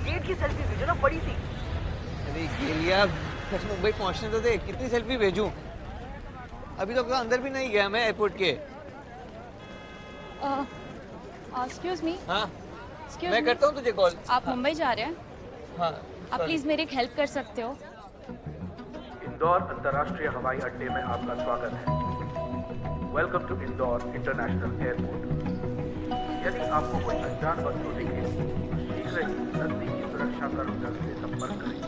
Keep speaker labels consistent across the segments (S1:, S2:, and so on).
S1: Gate की selfie भेजो ना, बड़ी सी।
S2: अरे गेलिया, मुंबई पहुंचने तो दे, कितनी सेल्फी भेजूं? अभी तो अंदर भी नहीं गया मैं एयरपोर्ट के।
S3: Excuse me.
S2: हाँ,
S3: एक्सक्यूज
S2: मैं
S3: मी,
S2: करता हूँ तुझे कॉल।
S3: आप मुंबई जा रहे हैं?
S2: हाँ,
S3: आप प्लीज मेरी एक हेल्प कर सकते हो?
S4: इंदौर अंतर्राष्ट्रीय हवाई अड्डे में आपका स्वागत है। Welcome to Indore international airport. यदि आपको कोई अनजान वस्तु दिखे तो शीघ्र ही नजदीकी सुरक्षा कर्मचारी से संपर्क करें।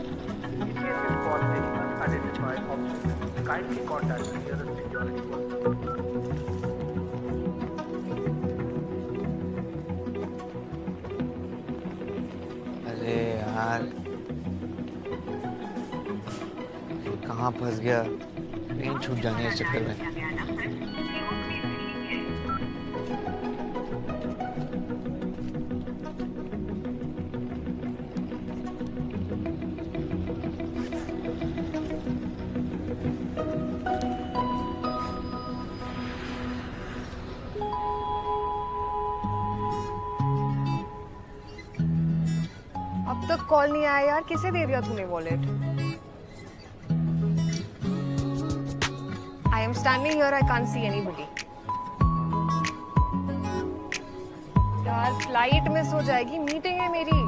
S4: In case you spot any unidentified object, kindly contact the nearest security personnel.
S2: अरे यार, कहाँ फंस गया? ट्रेन छूट जाने इस चक्कर में।
S5: अब तक कॉल नहीं आया यार, किसे दे दिया तूने wallet? I am standing here, I can't see anybody. यार फ्लाइट मिस हो जाएगी, मीटिंग है मेरी।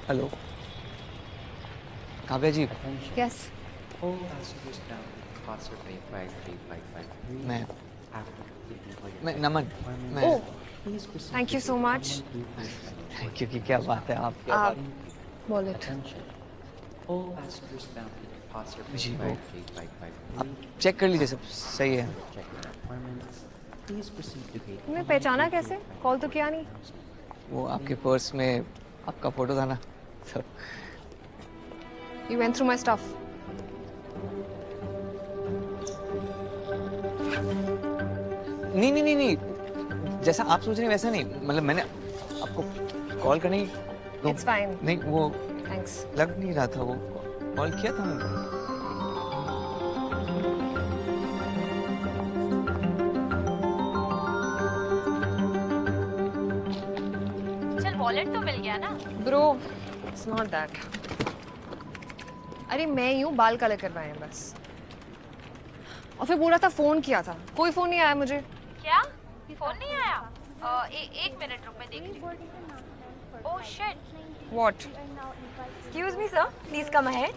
S2: Hello Kavya ji,
S5: yes,
S6: All passengers now departure by flight 355.
S2: मैं
S6: After completing all your
S2: मैं नमन,
S6: requirements,
S2: मैं
S6: please proceed
S5: thank you
S6: to
S5: so
S6: gate
S5: much.
S6: 125.
S2: Thank you की क्या बात है आप।
S5: Wallet
S6: Attention. All passengers bound to departure by
S2: जी,
S6: flight 355.
S2: आप चेक कर लीजिए, सब सही है।
S6: Check your requirements. Please proceed to gate
S5: तुमने पहचाना कैसे?
S6: 125.
S5: कॉल तो किया नहीं।
S2: वो आपके पर्स में आपका फोटो था ना, तो
S5: you went through my stuff.
S2: नहीं नहीं नहीं नहीं, जैसा आप सोच रहे हैं वैसा नहीं, मतलब मैंने आपको कॉल करने की
S5: इट्स फाइन,
S2: नहीं, वो
S5: थैंक्स।
S2: लग नहीं रहा था, वो कॉल किया था मैंने।
S3: चल वॉलेट तो मिल गया ना?
S5: Bro, it's not that. अरे मैं यूं बाल कलर करवाए हैं बस। और फिर बोला था फोन किया था, कोई फोन नहीं आया मुझे।
S3: क्या फोन नहीं आया? एक मिनट रुक, मैं देख रही। Oh shit.
S5: What?
S7: Excuse me, sir. Please come ahead.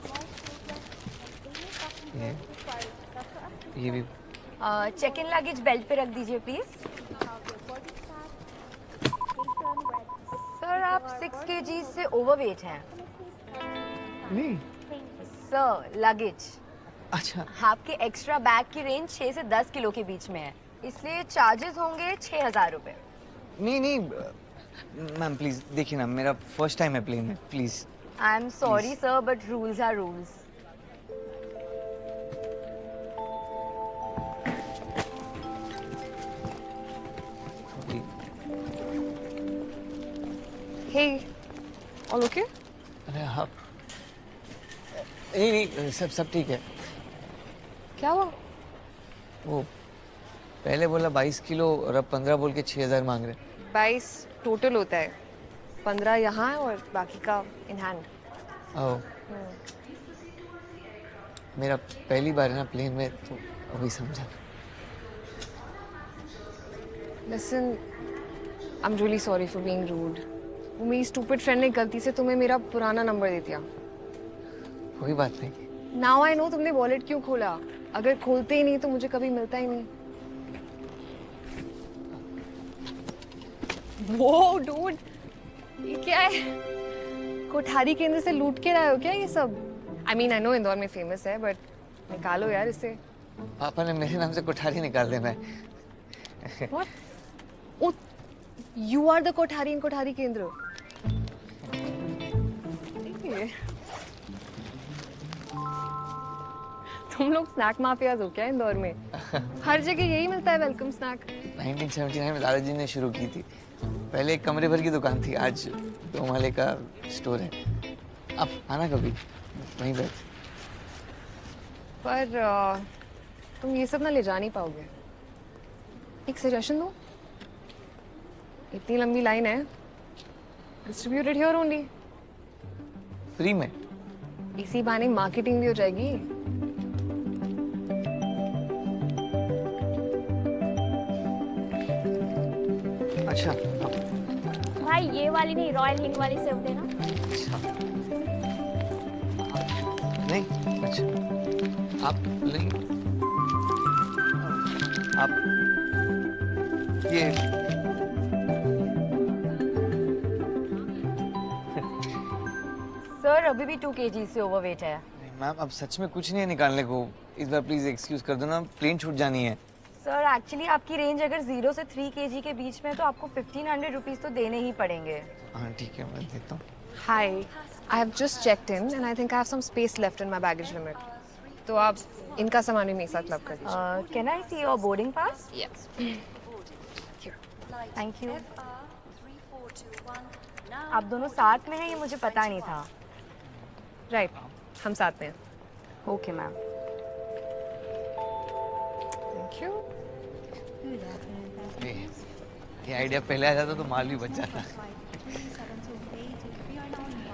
S2: ये भी
S7: चेक इन लगेज बेल्ट पे रख दीजिए प्लीज। सर आप 6 kg से ओवरवेट हैं।
S2: नहीं।
S7: सर लगेज,
S2: अच्छा,
S7: आपके एक्स्ट्रा बैग की रेंज 6 से 10 किलो के बीच में है, इसलिए चार्जेस होंगे 6,000 रुपए।
S2: नहीं नहीं मैम प्लीज देखिए ना, मेरा फर्स्ट टाइम है प्लेन में, please.
S7: I am sorry sir, but rules are rules.
S5: Hey, all okay?
S2: अरे हाँ, नहीं नहीं, सब ठीक है।
S5: क्या हुआ?
S2: वो पहले बोला 22 किलो और अब 15 बोल के 6,000 मांग रहे।
S5: 22 टोटल होता है, 15 यहाँ है और बाकी का इन हैंड।
S2: ओह, मेरा पहली बार है ना प्लेन में, तो अभी समझा।
S5: Listen, I am really sorry for being rude. वो मेरी स्टूपिड फ्रेंड ने गलती से तुम्हें मेरा पुराना नंबर दे दिया।
S2: कोई बात नहीं।
S5: नाउ आई नो तुमने वॉलेट क्यों खोला। अगर खोलते ही नहीं तो मुझे कभी मिलता ही नहीं। वो डूड, ये क्या है? कोठारी केंद्र से लूट के लाए हो क्या ये सब? I mean, I know Indore में फेमस है, बट निकालो यार इसे।
S2: पापा ने मेरे नाम से कोठारी निकाल देना है।
S5: What? Oh, you are the Kothari इन कोठारी केंद्र। ये। तुम लोग स्नैक माफियाज हो क्या इंदौर में? हर जगह यही मिलता है वेलकम स्नैक।
S2: 1979 में दादाजी ने शुरू की थी। पहले एक कमरे भर की दुकान थी, आज 2 माले का स्टोर है। अब आना कभी, वहीं बैठ।
S5: पर तुम ये सब ना ले जा नहीं पाओगे। एक सजेशन दो, इतनी लंबी लाइन है, डिस्ट्रीब्यूटेड हियर ओनली।
S2: फ्री में?
S5: इसी बहाने मार्केटिंग भी हो जाएगी।
S2: अच्छा
S1: भाई ये वाली नहीं, रॉयल हिंग वाली सेव देना।
S2: अच्छा नहीं, अच्छा आप नहीं, आप ये
S7: सर अभी भी 2 kg से ओवरवेट है।
S2: मैम अब सच में कुछ नहीं है निकालने को, इस बार प्लीज एक्सक्यूज कर दो ना, प्लेन छूट जानी है।
S7: सर एक्चुअली आपकी रेंज अगर 0 से 3 kg के बीच में है तो आपको 1500 रुपीस तो देने ही पड़ेंगे।
S2: हाँ ठीक है, मैं देता हूँ।
S5: Hi, I have just checked in and I think I have some space left in my baggage limit. तो आप इनका सामान भी मेरे साथ क्लब कर दीजिए।
S7: Can I see your boarding pass?
S5: Yes.
S7: Thank you. आप दोनों साथ में हैं ये मुझे पता नहीं था।
S5: Right, हम साथ में हैं।
S7: Okay ma'am.
S5: Thank you.
S2: ये आइडिया पहले आ जाता तो माल भी बच जाता।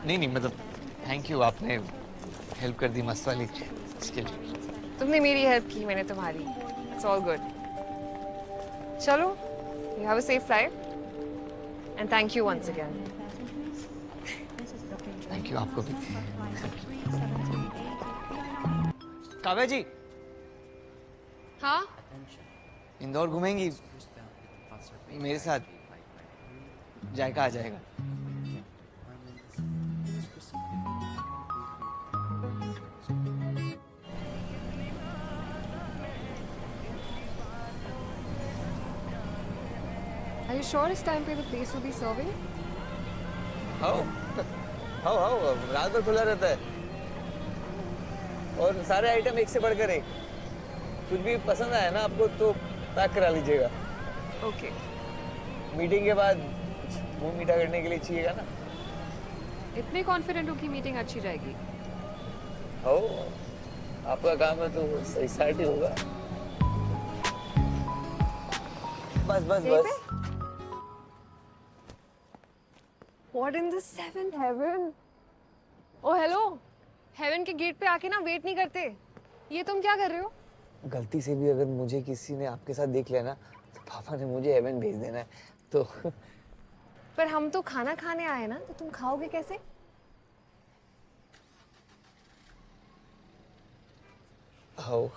S2: नहीं नहीं, मतलब थैंक यू, आपने हेल्प कर दी मस्त वाली, इसके लिए।
S5: तुमने मेरी हेल्प की, मैंने तुम्हारी। It's all good. चलो, you have a safe flight and thank you once again.
S2: Thank you आपको भी। काव्या जी,
S5: हाँ?
S2: इंदौर घूमेंगी मेरे साथ? जायका आ जाएगा।
S5: Are you sure it's time for the place to be serving?
S2: How रात भर खुला रहता है और सारे आइटम एक से बढ़कर एक। कुछ भी पसंद आया ना आपको तो पैक करा लीजिएगा।
S5: Okay.
S2: मीटिंग के बाद मुंह मीठा करने के लिए चाहिएगा ना।
S5: इतने कॉन्फिडेंट हो कि मीटिंग अच्छी जाएगी?
S2: हो, आपका काम है तो सही साइड ही होगा। बस बस बस।
S5: What in the seventh heaven? Oh hello. Heaven के गेट पे आके ना वेट नहीं करते। ये तुम क्या कर रहे हो?
S2: गलती से भी अगर मुझे किसी ने आपके साथ देख लिया ना तो पापा ने मुझे हेवन भेज देना है तो।
S5: पर हम तो खाना खाने आए ना, तो तुम खाओगे कैसे?
S2: हो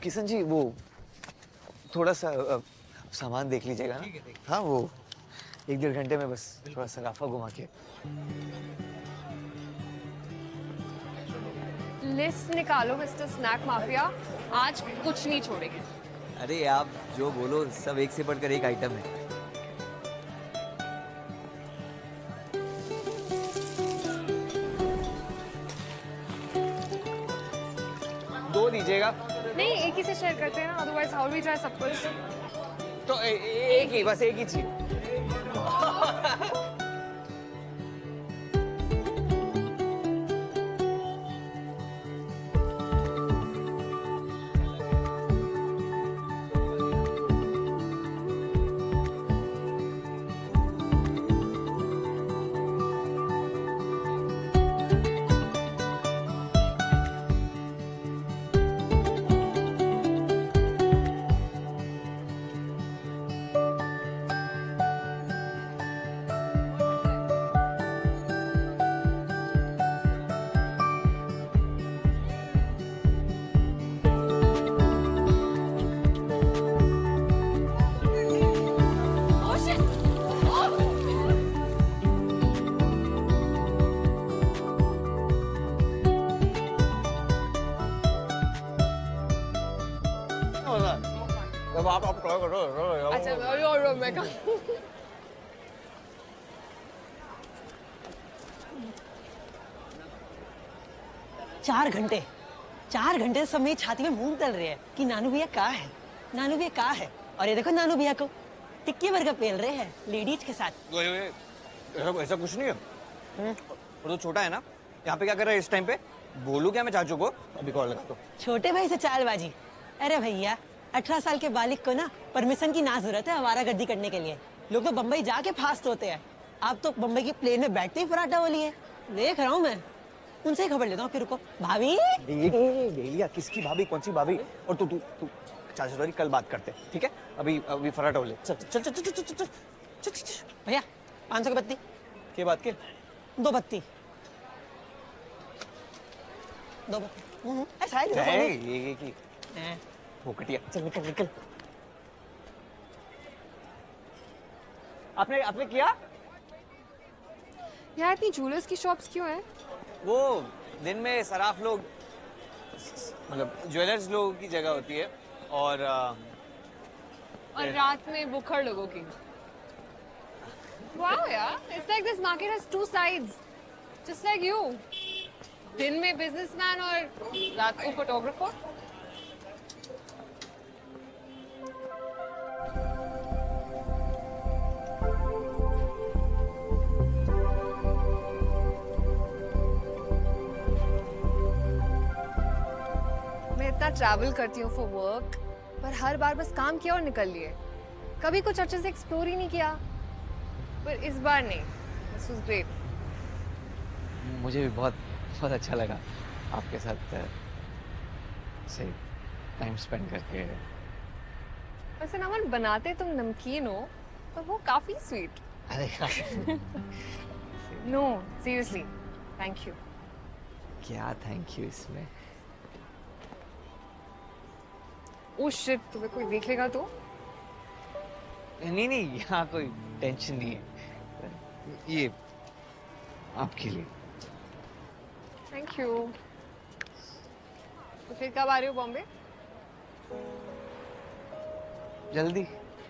S2: किशन जी, वो थोड़ा सा सामान देख लीजिएगा ना। हाँ वो 1-1.5 घंटे में बस थोड़ा सा राफा घुमा के।
S5: लिस्ट निकालो मिस्टर स्नैक माफिया, आज कुछ नहीं छोड़ेंगे।
S8: अरे आप जो बोलो सब एक से बढ़कर एक आइटम है।
S2: दो दीजिएगा।
S5: नहीं, एक ही से शेयर करते हैं ना, अदरवाइज हाउ वी ट्राई सब कुछ।
S2: तो एक ही, बस एक ही चीज। अब आप ट्राई करो
S5: अच्छा और मैं कहा
S9: 4 घंटे 4 घंटे से सब मेरी छाती में मूंग तल रहे हैं कि नानू भैया कहाँ है, नानू भैया कहाँ है। और ये देखो नानू भैया को टिक्की बर्गर पेल रहे हैं लेडीज के साथ।
S2: ऐसा कुछ नहीं है। और तो छोटा है ना, यहाँ पे क्या कर रहा है इस टाइम पे? बोलूं क्या मैं चाचू को? अभी कॉल लगा दो।
S9: छोटे भाई से चालबाजी। अरे भैया 18 साल के बालिग को ना परमिशन की ना जरूरत है आवारागर्दी करने के लिए। लोग तो बम्बई जाके फास्ट होते हैं, आप तो बम्बई की प्लेन में बैठते ही फराटा बोली है। देख रहा हूँ मैं, उनसे ही खबर लेता हूँ फिर को। भाभी
S2: डेलिया किसकी भाभी, कौन सी भाभी? और तू तू तू चाचा सॉरी, कल बात करते हैं, ठीक है? अभी फराटा बोले। चल चल चल चल चल चल चल।
S9: भैया 500 की बत्ती।
S2: के बात के?
S9: 2 बत्ती 2 बत्ती। ऐसा है
S2: ये की
S9: हैं।
S2: फोकटिया।
S9: चल निकल निकल।
S2: आपने किया?
S5: यार इतनी ज्वेलर्स की शॉप्स क्यों है?
S2: वो दिन में सराफ लोग, मतलब ज्वेलर्स लोगों की जगह होती है, और
S5: रात में बुखड़ लोगों की। Wow, yeah. It's like this market has 2 sides. Just like you. दिन में बिजनेसमैन और रात को फोटोग्राफर। मैं इतना ट्रैवल करती हूँ फॉर वर्क, पर हर बार बस काम किया और निकल लिए। कभी कुछ अच्छे से एक्सप्लोर ही नहीं किया। पर इस बार नहीं। This was great.
S6: मुझे भी बहुत बहुत अच्छा लगा आपके साथ से टाइम स्पेंड करके।
S5: वैसे नमन, बनाते तुम नमकीन हो तो वो काफी स्वीट।
S6: अरे
S5: नो सीरियसली, थैंक यू।
S6: क्या थैंक यू इसमें?
S5: ओह शिट, तुम्हें कोई देख लेगा तो?
S6: नहीं नहीं, यहाँ कोई टेंशन नहीं है। ये आपके लिए।
S5: Thank you. तो फिर कब आ रहे हो बॉम्बे?
S6: जल्दी।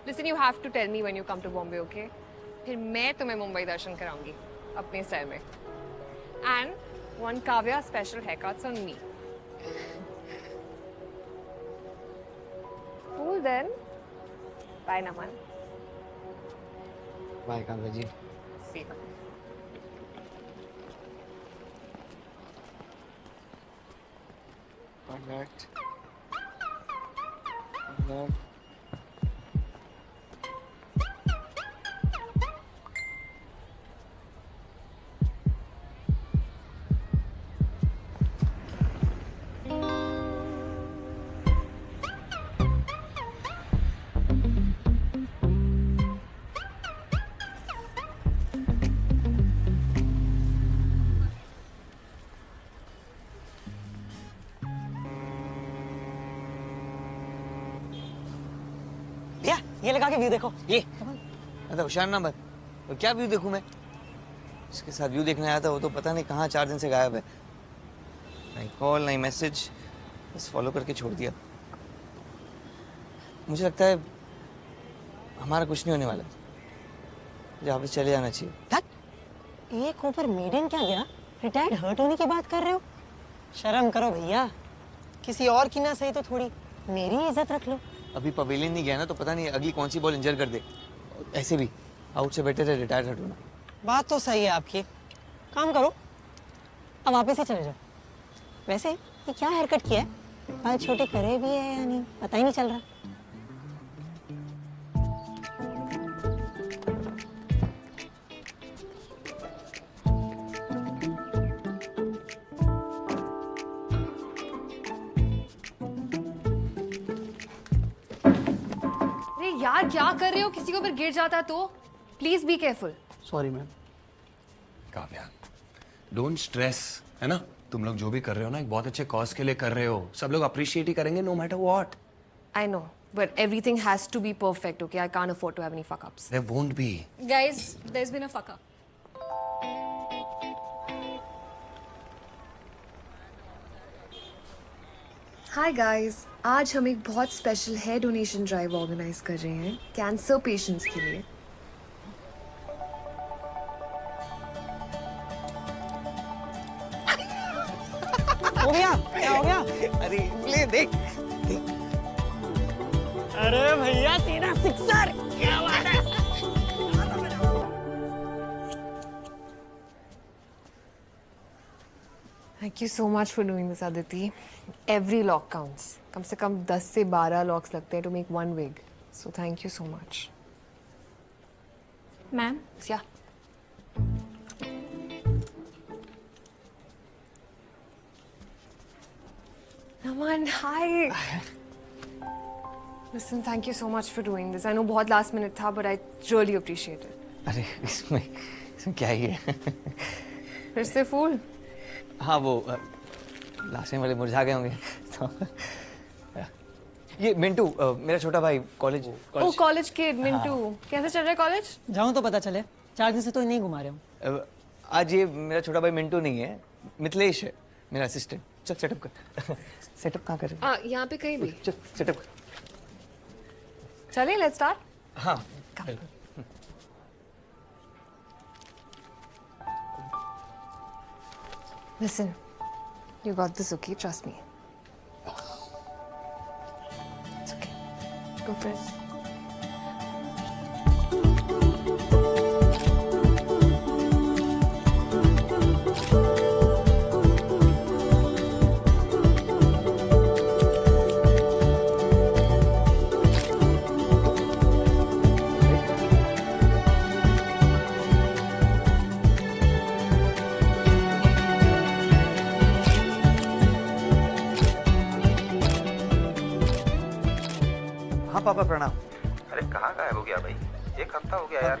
S5: Listen, you have to tell me when you come to Bombay, okay? फिर मैं तुम्हें मुंबई दर्शन कराऊंगी अपने स्टाइल में। And one Kavya special haircuts on me. Cool then. Bye, Naman.
S6: Bye Kavya ji.
S5: See you.
S6: Alright.
S9: भैया ये लगा के व्यू देखो।
S2: ये मतलब होशियार ना बन। तो क्या व्यू देखूं मैं? इसके साथ व्यू देखने आया था, वो तो पता नहीं कहाँ 4 दिन से गायब है। नहीं कॉल नहीं मैसेज, बस फॉलो करके छोड़ दिया। मुझे लगता है हमारा कुछ नहीं होने वाला, मुझे वापस चले जाना चाहिए।
S9: धत एक ऊपर मेडन क्या गया, रिटायर्ड हर्ट होने की बात कर रहे हो? शर्म करो भैया, किसी और की ना सही तो थोड़ी मेरी इज्जत रख लो।
S2: अभी पवेलियन नहीं गया ना, तो पता नहीं अगली कौन सी बॉल इंजर कर दे। ऐसे भी आउट से बेटर है रिटायर्ड हट होना।
S9: बात तो सही है आपकी। काम करो, अब वापस ही चले जाओ। वैसे ये क्या हेयर कट किया है? बाल छोटे करे भी है या नहीं पता ही नहीं चल रहा।
S5: अरे यार क्या कर रहे हो? किसी के ऊपर गिर जाता तो? Please be careful.
S9: Sorry ma'am.
S10: Kavya, don't stress, है ना? तुम लोग जो भी कर रहे हो ना, एक बहुत अच्छे कॉज के लिए कर रहे हो। सब लोग अप्रिशिएट ही करेंगे, no matter what.
S5: I know, but everything has to be perfect, okay? I can't afford to have any fuck ups.
S10: There won't be.
S1: Guys, there's been a fuck up.
S5: Hi guys, आज हम एक बहुत special hair donation drive organise कर रहे हैं cancer patients के लिए।
S9: हो गया? क्या हो गया?
S6: अरे ले देख।
S9: अरे भैया तेरा सिक्सर, क्या बात है?
S5: Thank you so much for doing this, Aditi. Every lock counts. कम से कम 10 से 12 locks लगते हैं to make one wig. So thank you so much.
S1: Ma'am
S5: Yeah. Naman, hi. Listen, thank you so much for doing this. I know बहुत last minute था, but I really appreciate it.
S6: अरे इसमें क्या ही है?
S5: फिर से फूल?
S6: हाँ वो लास्ट वाले मुरझा गए होंगे तो ये मिंटू मेरा छोटा भाई कॉलेज
S5: ओ कॉलेज किड मिंटू, कैसे चल रहा है कॉलेज?
S9: जाऊं तो पता चले, 4 दिन से तो नहीं घुमा रहे हूँ।
S6: आज ये मेरा छोटा भाई मिंटू नहीं है, मिथिलेश है मेरा असिस्टेंट। चल सेटअप कर। सेटअप कहाँ कर?
S5: यहाँ पे कहीं भी।
S6: चल सेटअप कर।
S5: चलिए लेट्स स्टार्ट।
S6: हाँ
S5: Listen, you got this, okay? Trust me. It's okay. Go for it.
S6: हाँ पापा प्रणाम।
S4: अरे कहाँ गायब हो गया भाई? एक हफ्ता हो गया यार।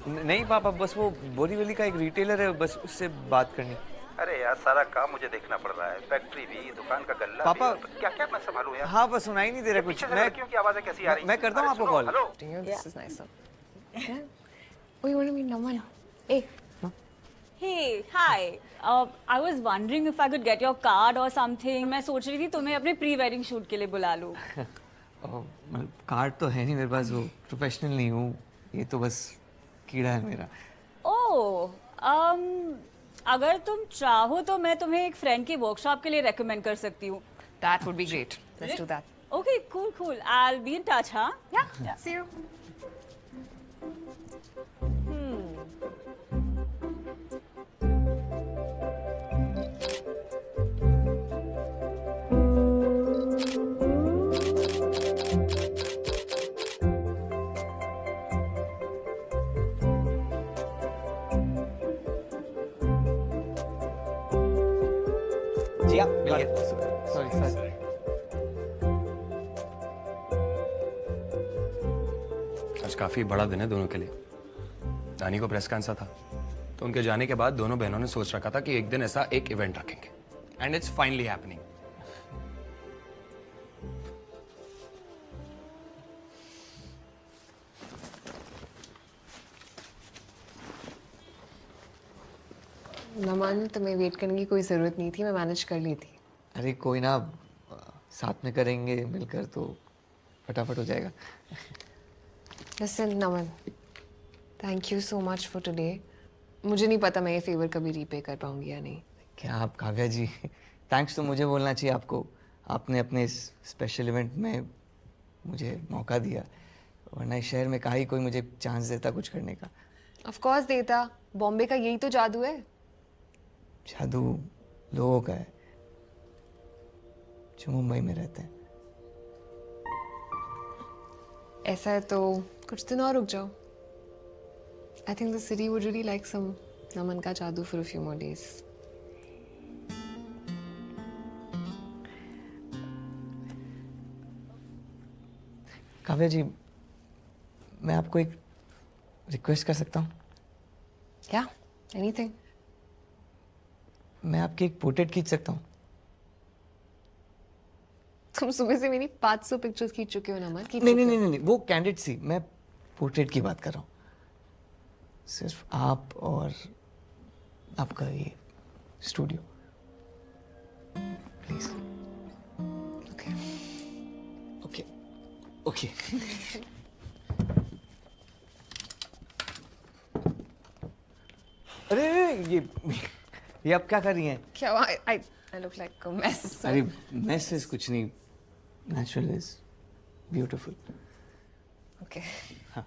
S6: नहीं पापा, बस वो बोरीवली का एक रिटेलर है, बस उससे बात करनी।
S4: अरे यार सारा काम मुझे देखना पड़ रहा है, फैक्ट्री भी, दुकान का गल्ला
S6: पापा
S4: भी, क्या क्या मैं संभालूं यार।
S6: हाँ बस सुनाई नहीं दे रहा कुछ।
S4: पीछे से
S6: मैं
S4: लड़कियों की आवाजें कैसी आ रही?
S6: मैं करता हूँ
S4: अरे
S6: आपको
S4: सुनो,
S6: call.
S4: Hello.
S5: This is nice. Yeah. Oh, you want to meet Naman? Hey.
S11: Hey, hi. I was wondering if I could get your card or something. मैं सोच रही थी तुम्हें अपने प्री वेडिंग शूट के लिए बुला लूं।
S6: मतलब कार्ड तो है नहीं मेरे पास, वो प्रोफेशनल नहीं हूँ, ये तो बस कीड़ा है मेरा।
S11: ओह, अगर तुम चाहो तो मैं तुम्हें एक फ्रेंड की वर्कशॉप के लिए रेकमेंड कर सकती हूँ।
S5: That would be great. Let's do that.
S11: Okay, cool. I'll be in touch, huh?
S5: Yeah. See you.
S6: जी आप मिल गया। सॉरी।
S10: आज काफी बड़ा दिन है दोनों के लिए। दानी को ब्रेस्ट कैंसर था, तो उनके जाने के बाद दोनों बहनों ने सोच रखा था कि एक दिन ऐसा एक इवेंट रखेंगे, एंड इट्स फाइनली हैपनिंग।
S5: नमन, तुम्हें वेट करने की कोई ज़रूरत नहीं थी, मैं मैनेज कर ली थी।
S6: अरे कोई ना, साथ में करेंगे मिलकर तो फटाफट हो जाएगा।
S5: Listen, Naman, thank you so much for today. मुझे नहीं पता मैं ये फेवर कभी रीपे कर पाऊंगी या नहीं।
S6: क्या आप काव्या जी, थैंक्स तो मुझे बोलना चाहिए आपको। आपने अपने इस स्पेशल इवेंट में मुझे मौका दिया, वरना इस शहर में कहीं कोई मुझे चांस देता कुछ करने का।
S5: ऑफ कोर्स देता, बॉम्बे का यही तो जादू है।
S6: जादू लोगों का है जो मुंबई में रहते हैं।
S5: ऐसा है तो कुछ दिन और रुक जाओ। I think the city would really like some Naman का जादू for a few more days.
S6: Kavya ji, मैं आपको एक रिक्वेस्ट कर सकता हूँ?
S5: क्या? एनीथिंग।
S6: मैं आपकी एक पोर्ट्रेट खींच सकता हूँ?
S5: तुम सुबह से मेरी 500 पिक्चर्स खींच चुके हो नमन।
S6: नहीं, वो कैंडिड सी, मैं पोर्ट्रेट की बात कर रहा हूँ। सिर्फ आप और आपका ये स्टूडियो, प्लीज।
S5: ओके।
S6: ओके। अरे ये आप क्या कर रही हैं?
S5: क्या हुआ? I look like a mess.
S6: अरे मैसेज कुछ नहीं, नेचुरल इज ब्यूटीफुल।
S5: Okay.
S6: हाँ।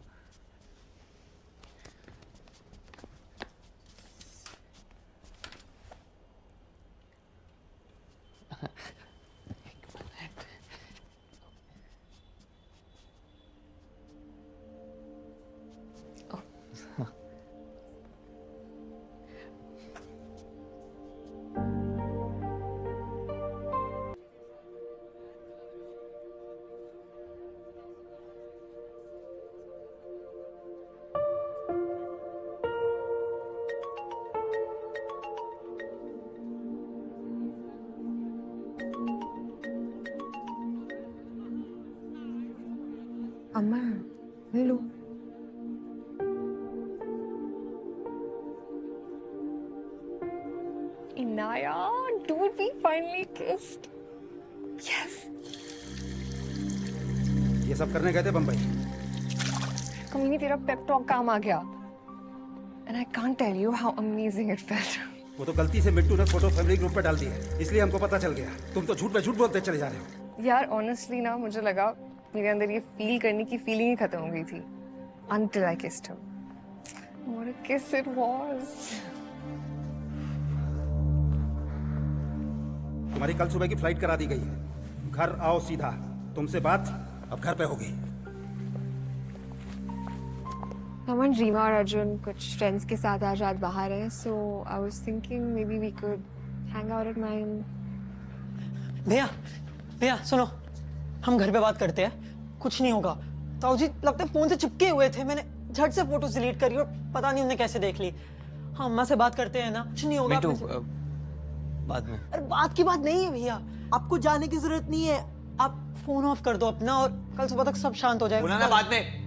S5: अम्मा, ले लो। Inaya, dude, we finally kissed. Yes.
S12: ये सब करने गए थे बम्बई?
S5: कमीनी, तेरा पेप टॉक काम आ गया। And I can't tell you how amazing it felt.
S12: वो तो गलती से मिट्टू ने फोटो फैमिली ग्रुप पे डाल दी है, इसलिए हमको पता चल गया। तुम तो झूठ पे झूठ बोलते चले जा रहे हो।
S5: यार ऑनेस्टली ना मुझे लगा मेरे अंदर ये फील करने की फीलिंग ही खत्म हो गई थी until I kissed him. What a kiss it was.
S12: तुम्हारी कल सुबह की फ्लाइट करा दी गई है। घर आओ सीधा। तुमसे बात अब घर पे होगी।
S5: Someone, रीमा और अर्जुन कुछ फ्रेंड्स के साथ आज रात बाहर है, so I was thinking maybe we could hang out at mine.
S9: भैया भैया सुनो, हम घर पे बात करते हैं, कुछ नहीं होगा। ताऊ जी लगता है फोन से चिपके हुए थे, मैंने झट से फोटोज डिलीट करी और पता नहीं उन्हें कैसे देख ली। हाँ अम्मा से बात करते हैं ना, कुछ नहीं होगा।
S6: बाद में।
S9: अरे बात की बात नहीं है भैया, आपको जाने की जरूरत नहीं है, आप फोन ऑफ कर दो अपना और कल सुबह तक सब शांत हो जाएगा।
S6: बोला ना बाद में।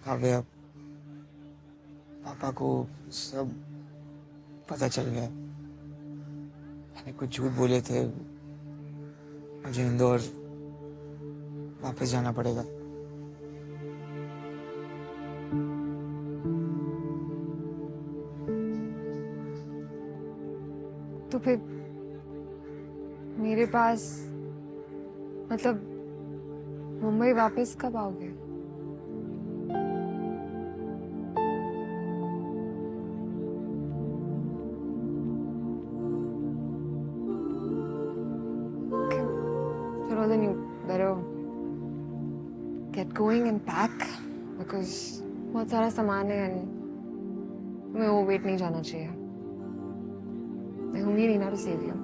S6: काव्या, पापा को सब पता चल गया। मैंने कुछ झूठ बोले थे, मुझे इंदौर वापस जाना पड़ेगा।
S5: तो फिर मेरे पास मतलब मुंबई वापस कब आओगे? Then you better get going and pack because बहुत सारा सामान है and तुम्हें वो वेट नहीं जाना चाहिए। मैं हूँ ही नहीं ना to save you.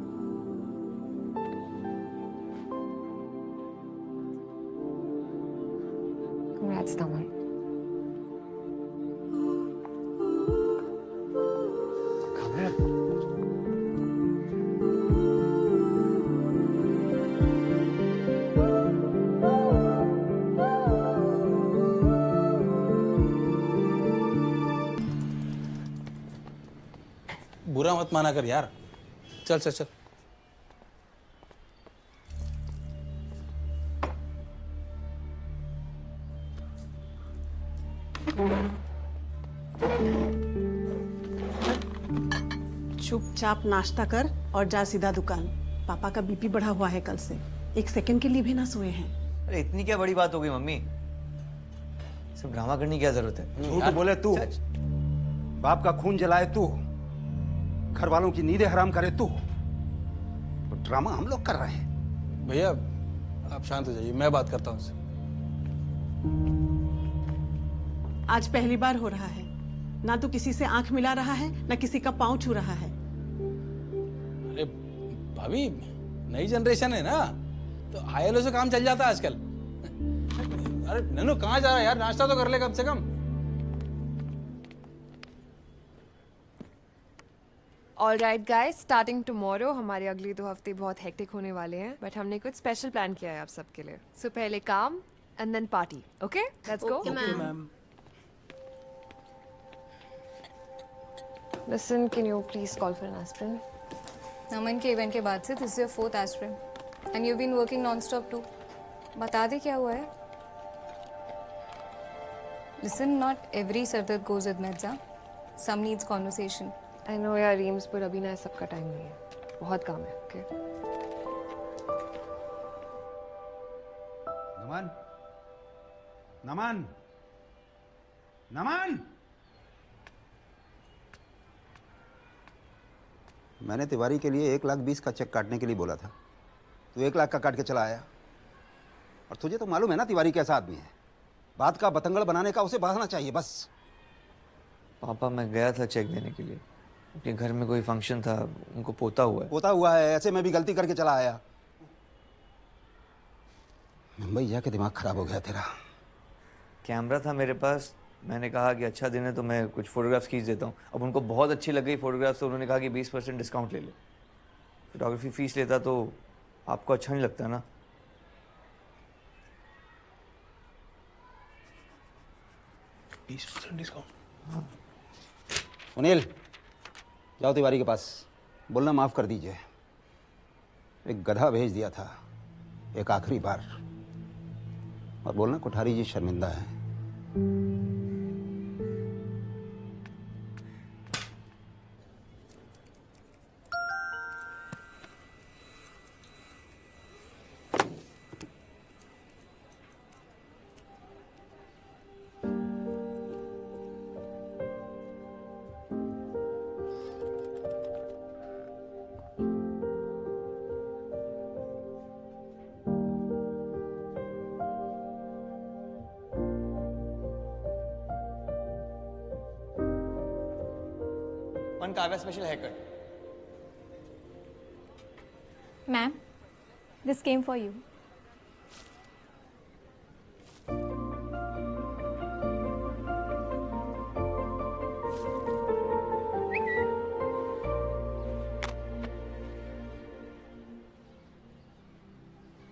S5: Congrats, Taman.
S13: बुरा मत माना कर यार, चल चल चल।
S14: चुपचाप नाश्ता कर और जा सीधा दुकान। पापा का बीपी बढ़ा हुआ है कल से, एक सेकंड के लिए भी ना सोए हैं।
S6: अरे इतनी क्या बड़ी बात हो गई मम्मी, सब ड्रामा करने की क्या जरूरत है?
S12: झूठ बोले तू, बाप का खून जलाए तू, घर वालों की नींदें हराम करे तू, तो ड्रामा हम लोग कर रहे हैं।
S13: भैया आप शांत हो जाइए, मैं बात करता हूँ उससे।
S14: आज पहली बार हो रहा है, ना तो किसी से आंख मिला रहा है ना किसी का पांव छू रहा है।
S13: अरे भाभी नई जनरेशन है ना, तो हायलो से काम चल जाता है आजकल। अरे नन्नू कहाँ जा रहा है यार, नाश्ता तो कर ले कम से कम।
S5: All right guys, starting tomorrow हमारे अगले 2 हफ्ते बहुत हेक्टिक होने वाले हैं, बट हमने कुछ स्पेशल प्लान किया है आप सबके लिए। So पहले काम and then party, okay? Let's go.
S14: Okay, ma'am.
S5: Listen, can you please call for an aspirin? नमन के इवेंट के बाद से this is your 4th aspirant and you been working non stop too. बता दे क्या हुआ है? लिसन, नॉट एवरी सरदर्द goes with meds, some needs conversation. I know यार रीम्स, पर अभी ना सबका टाइम नहीं है, बहुत काम है। ओके
S12: नमन, नमन, नमन। मैंने तिवारी के लिए 1,20,000 का चेक काटने के लिए बोला था। तू 1 लाख का काट के चला आया। और तुझे तो मालूम है ना तिवारी कैसा आदमी है। बात का बतंगड़ बनाने का उसे बहाना चाहिए बस।
S6: पापा मैं गया था चेक देने के लिए, उनके घर में कोई फंक्शन था, उनको पोता हुआ है।
S12: पोता हुआ है, ऐसे में भी गलती करके चला आया। मुंबई जाके दिमाग खराब हो गया तेरा।
S6: कैमरा था मेरे पास, मैंने कहा कि अच्छा दिन है तो मैं कुछ फोटोग्राफ्स खींच देता हूँ। अब उनको बहुत अच्छी लग गई फोटोग्राफ्स, तो उन्होंने कहा कि 20% डिस्काउंट ले ले। फोटोग्राफी फीस लेता तो आपको अच्छा नहीं लगता ना।
S12: सुनील, जाओ तिवारी के पास, बोलना माफ कर दीजिए। एक गधा भेज दिया था एक आखिरी बार, और बोलना कोठारी जी शर्मिंदा है।
S6: One Kavya special haircut.
S1: Ma'am, this came for you.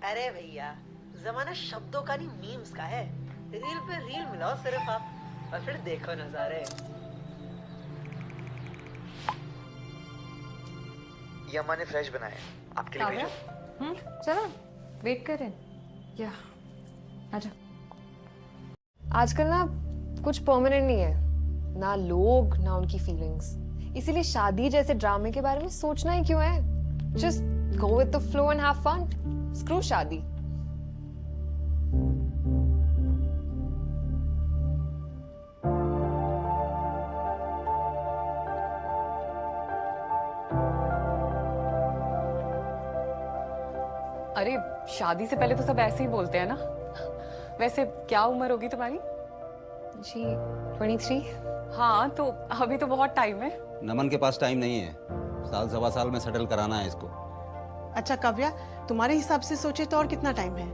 S9: अरे भैया, जमाना शब्दों का नहीं मीम्स का है। रील पे रील मिलाओ सिर्फ आप, और फिर देखो नजारे।
S6: ये अम्मा ने फ्रेश बनाया है, आपके लिए भेजो।
S5: चलो वेट करें। या आजा। आजकल ना कुछ परमानेंट नहीं है, ना लोग ना उनकी फीलिंग्स। इसीलिए शादी जैसे ड्रामे के बारे में सोचना ही क्यों है? Just go with the flow and have fun. Screw शादी।
S15: अरे शादी से पहले तो सब ऐसे ही बोलते हैं ना। वैसे क्या उम्र होगी तुम्हारी?
S5: जी 23।
S15: हाँ तो अभी तो बहुत टाइम है।
S12: नमन के पास टाइम नहीं है, 1.5 साल में सेटल कराना है इसको।
S14: अच्छा काव्या, तुम्हारे हिसाब से सोचे तो और कितना टाइम है?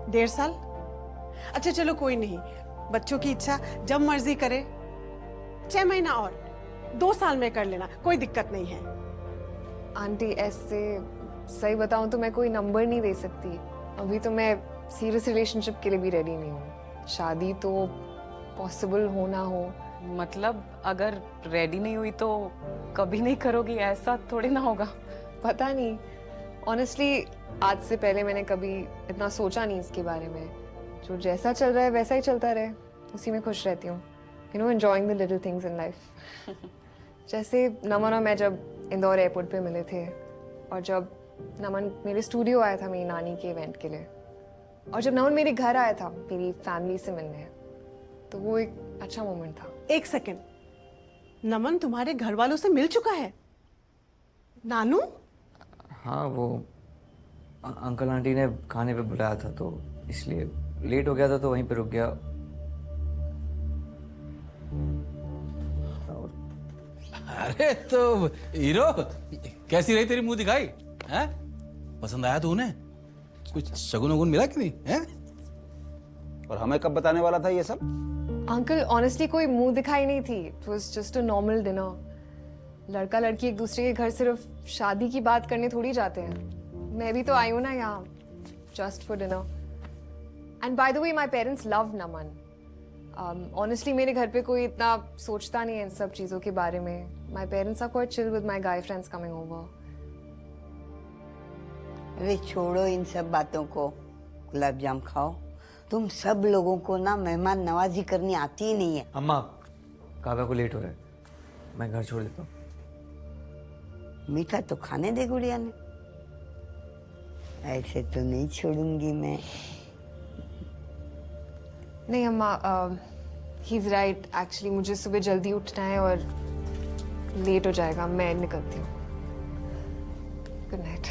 S14: 1.5 साल? अच्छा चलो कोई नहीं, बच्चों की इच्छा जब मर्जी करे। 6 महीना और 2 साल में कर लेना, कोई दिक्कत नहीं है।
S5: आंटी ऐसे सही बताऊं तो मैं कोई नंबर नहीं दे सकती। अभी तो मैं सीरियस रिलेशनशिप के लिए भी रेडी नहीं हूँ। शादी तो पॉसिबल हो ना हो।
S15: मतलब अगर रेडी नहीं हुई तो कभी नहीं करोगी, ऐसा थोड़ी ना होगा।
S5: पता नहीं, ऑनेस्टली आज से पहले मैंने कभी इतना सोचा नहीं इसके बारे में। जो जैसा चल रहा है वैसा ही चलता रहे, उसी में खुश रहती हूँ। You know, enjoying the little things in life. जैसे नमन और मैं जब इंदौर एयरपोर्ट पे मिले थे, और जब नमन मेरे स्टूडियो आया था मेरी नानी के इवेंट के लिए, और जब नमन मेरे घर आया था मेरी फैमिली से मिलने, तो वो एक अच्छा मोमेंट था।
S14: 1 सेकेंड, नमन तुम्हारे घर वालों से मिल चुका है? नानू?
S6: हाँ, वो अंकल आंटी ने खाने पे बुलाया था, तो इसलिए लेट हो गया था तो वहीं पे रुक गया।
S13: अरे तो हीरो, कैसी रही तेरी मुंह दिखाई? हैं? पसंद आया तो उन्हें? कुछ शगुन वगुन मिला कि नहीं? हैं?
S12: और हमें कब बताने वाला था ये सब?
S5: अंकल ऑनेस्टली कोई मुंह दिखाई नहीं थी। It was just a normal dinner. लड़का लड़की एक दूसरे के घर सिर्फ शादी की बात करने थोड़ी जाते हैं। मैं भी तो आई हूँ ना यहाँ just for dinner. And by the way my parents love Naman. Honestly मेरे घर पे कोई इतना सोचता नहीं है इन सब चीज़ों के बारे में। My parents are quite chill with my guy friends coming over.
S16: अरे छोड़ो इन सब बातों को, गुलाब जाम खाओ। तुम सब लोगों को ना मेहमान नवाजी करनी आती ही नहीं है।
S6: अम्मा, काव्या को लेट हो रहा है, मैं घर छोड़ देता हूँ।
S16: मीठा तो खाने दे गुड़िया ने, ऐसे तो नहीं छोड़ूंगी मैं।
S5: नहीं अम्मा, ही इज राइट। एक्चुअली मुझे सुबह जल्दी उठना है और लेट हो जाएगा। मैं निकलती हूँ। Good night.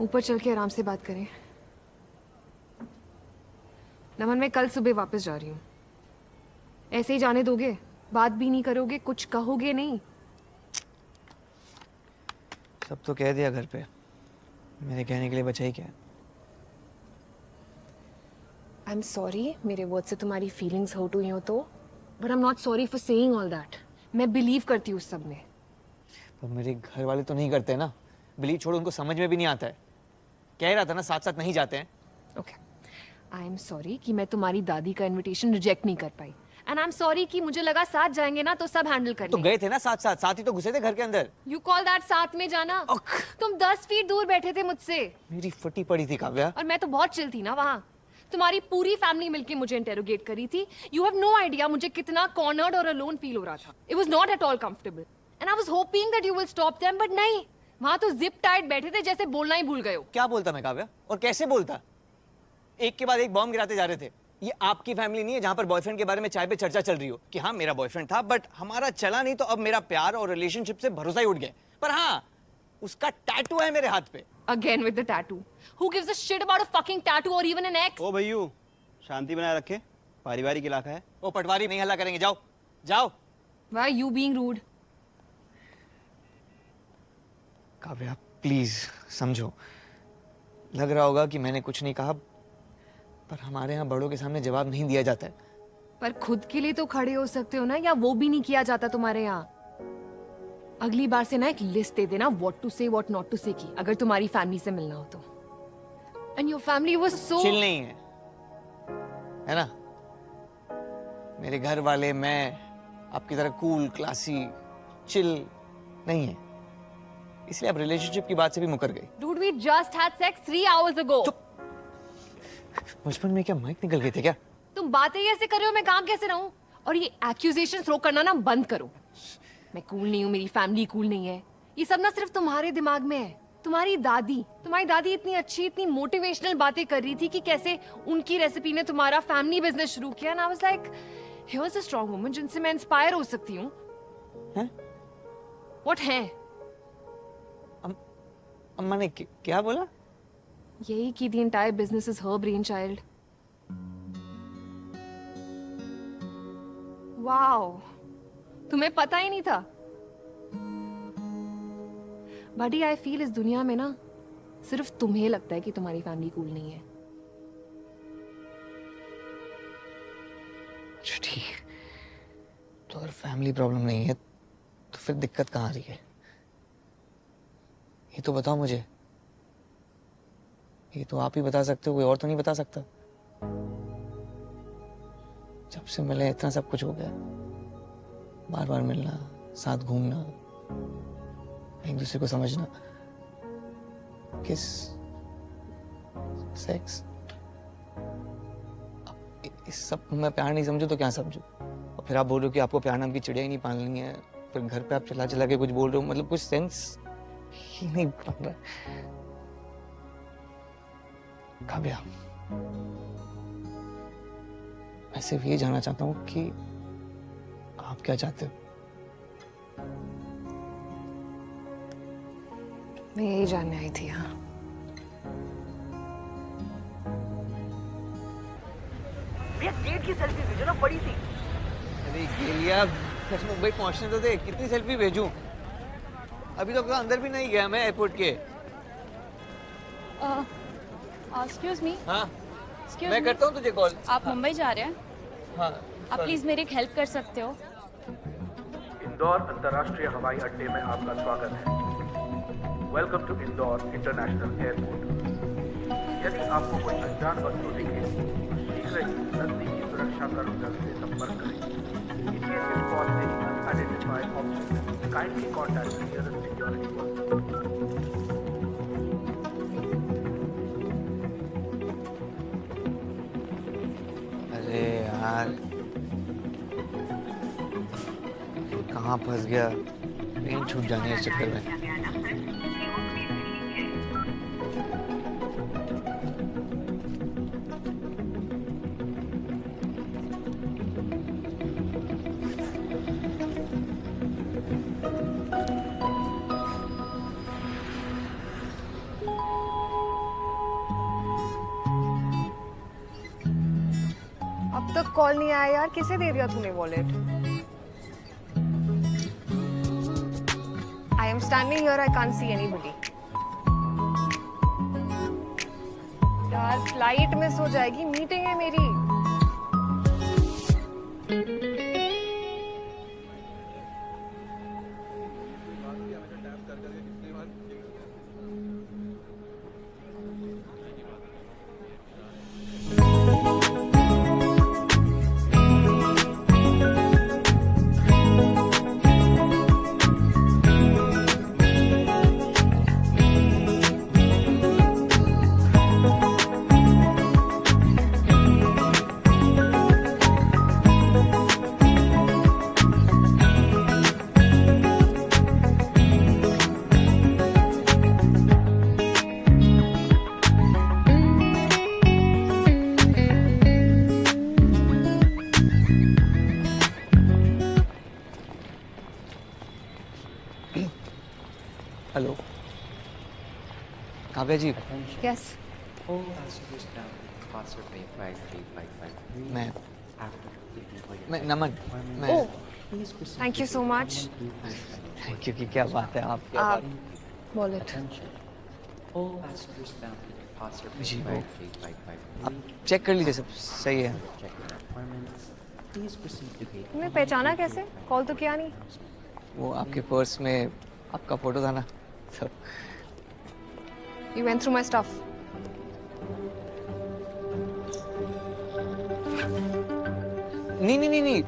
S5: ऊपर चल के आराम से बात करें। नमन, मैं कल सुबह वापस जा रही हूँ। ऐसे ही जाने दोगे? बात भी नहीं करोगे? कुछ कहोगे नहीं?
S6: सब तो कह दिया घर पे, मेरे कहने के लिए बचा ही क्या?
S5: आई एम सॉरी मेरे वर्ड से तुम्हारी फीलिंग्स हर्ट हुई हो तो, but I am not sorry for saying all that. मैं बिलीव करती हूँ उस सब में।
S6: पर मेरे घर वाले तो नहीं करते ना। बिलीव छोड़ो, उनको समझ में भी नहीं आता है। कह रहा था ना साथ साथ नहीं जाते हैं।
S5: ओके, आई एम सॉरी कि मैं तुम्हारी दादी का इनविटेशन रिजेक्ट नहीं कर पाई। एंड आई एम सॉरी कि मुझे लगा साथ जाएंगे ना तो सब हैंडल कर
S6: तो गए थे ना साथ साथ, साथ ही तो घुसे थे घर के अंदर।
S5: यू कॉल दैट साथ में जाना? तुम 10 फीट दूर बैठे थे मुझसे।
S6: मेरी फटी पड़ी थी काव्या।
S5: और मैं तो बहुत चिल थी ना वहाँ। तुम्हारी पूरी फैमिली मिलके मुझे इंटेरोगेट करी थी। यू हैव नो आइडिया मुझे कितना कॉर्नर्ड और अलोन फील हो रहा था। It was not at all comfortable and I was hoping that you will stop them, but नहीं, वहां तो जिप टाइट बैठे थे जैसे बोलना ही भूल गए हो।
S6: क्या बोलता मैं काव्या, और कैसे बोलता? एक के बाद एक बॉम्ब गिराते जा रहे थे। ये आपकी फैमिली नहीं है जहां पर बॉयफ्रेंड के बारे में चाय पे चर्चा चल रही हो कि हाँ मेरा बॉयफ्रेंड था बट हमारा चला नहीं, तो अब मेरा प्यार और रिलेशनशिप से भरोसा ही उठ गया। पर हाँ, उसका टैटू है मेरे हाथ पे।
S5: Again with the tattoo. Who gives a shit about a fucking tattoo or even an ex?
S12: ओ भैयू, शांति बनाए रखे, पारिवारिक इलाका है।
S6: ओ पटवारी, नहीं हल्ला करेंगे, जाओ जाओ।
S5: Why are you being rude?
S6: Kavya please समझो। लग रहा होगा कि मैंने कुछ नहीं कहा, पर हमारे यहाँ बड़ों के सामने जवाब नहीं दिया जाता है।
S5: पर खुद के लिए तो खड़े हो सकते हो ना, या वो भी नहीं किया जाता तुम्हारे यहाँ? अगली बार से ना एक लिस्ट दे देना व्हाट टू से व्हाट नॉट टू से की, अगर तुम्हारी फैमिली से मिलना हो तो। And your family was so
S6: chill नहीं है ना? मेरे घर वाले, मैं आपकी तरह कूल क्लासी चिल नहीं है, इसलिए अब रिलेशनशिप की बात से भी मुकर गई।
S5: Dude, we just had sex 3 hours ago.
S6: बचपन में क्या माइक निकल गए थे क्या?
S5: तुम बातें ही ऐसे कर रहे हो, मैं काम कैसे रहूं? और ये एक्यूजेशन थ्रो करना ना बंद करो। मैं कूल नहीं हूँ, मेरी फैमिली कूल नहीं है, ये सब ना सिर्फ तुम्हारे दिमाग में है। तुम्हारी दादी इतनी अच्छी, इतनी मोटिवेशनल बातें कर रही थी कि कैसे उनकी रेसिपी ने तुम्हारा फैमिली बिजनेस शुरू किया। And I was like, here's a strong woman जिनसे मैं इंस्पायर हो सकती हूँ। व्हाट है?
S6: अम्मा ने क्या बोला?
S5: यही कि the entire business is her brainchild. Wow, तुम्हें पता ही नहीं था? बड़ी आई फील इस दुनिया में ना सिर्फ तुम्हें लगता है कि तुम्हारी फैमिली कूल नहीं है।
S6: अच्छा ठीक, तो अगर फैमिली प्रॉब्लम नहीं है तो फिर दिक्कत कहाँ आ रही है? ये तो बताओ मुझे। ये तो आप ही बता सकते हो, कोई और तो नहीं बता सकता। जब से मिले इतना सब कुछ हो गया, बार बार मिलना, साथ घूमना, एक दूसरे को समझना, किस, सेक्स। अब इस सब को मैं प्यार नहीं समझू तो क्या समझू? और फिर आप बोल रहे हो कि आपको प्यार नाम की चिड़िया ही नहीं पालनी है, फिर घर पे आप चला चला के कुछ बोल रहे हो, मतलब कुछ सेंस ही नहीं बन रहा। काव्या, मैं सिर्फ ये जानना चाहता हूँ कि आप क्या चाहते हो?
S5: मैं यही जानने आई थी। हाँ,
S7: गेट की सेल्फी भेजो ना, बड़ी सी।
S6: अरे गेलिया, मुंबई पहुंचने तो दे, कितनी सेल्फी भेजूं? अभी तो अंदर भी नहीं गया मैं एयरपोर्ट के।
S1: Excuse me.
S6: हाँ, मैं करता हूँ तुझे कॉल।
S1: आप मुंबई जा रहे हैं?
S6: हाँ,
S1: आप प्लीज मेरी एक हेल्प कर सकते हो?
S4: इंदौर अंतर्राष्ट्रीय हवाई अड्डे में आपका स्वागत है। Welcome to Indore international airport. यदि आपको कोई अनजान वस्तु दिखे तो शीघ्र ही नजदीकी सुरक्षा कर्मचारी से संपर्क करें। In case you spot any unidentified object, kindly contact the nearest security personnel.
S6: अरे यार, कहाँ फंस गया? ट्रेन छूट जाने इस चक्कर में।
S5: अब तक कॉल नहीं आया यार, किसे दे दिया तूने wallet? I am standing here, I can't see anybody. यार फ्लाइट मिस हो जाएगी, मीटिंग है मेरी।
S6: हेलो काव्या जी।
S5: यस।
S6: मैं नमन, मैं
S5: oh, thank you so much.
S6: Thank you की क्या बात है आप
S5: वॉलेट
S6: जी, वो आप चेक कर लीजिए, सब सही है।
S5: तुमने पहचाना कैसे? कॉल तो किया नहीं।
S6: वो आपके पर्स में आपका फोटो था ना, तो
S5: You went through my stuff.
S6: नहीं नहीं नहीं नहीं,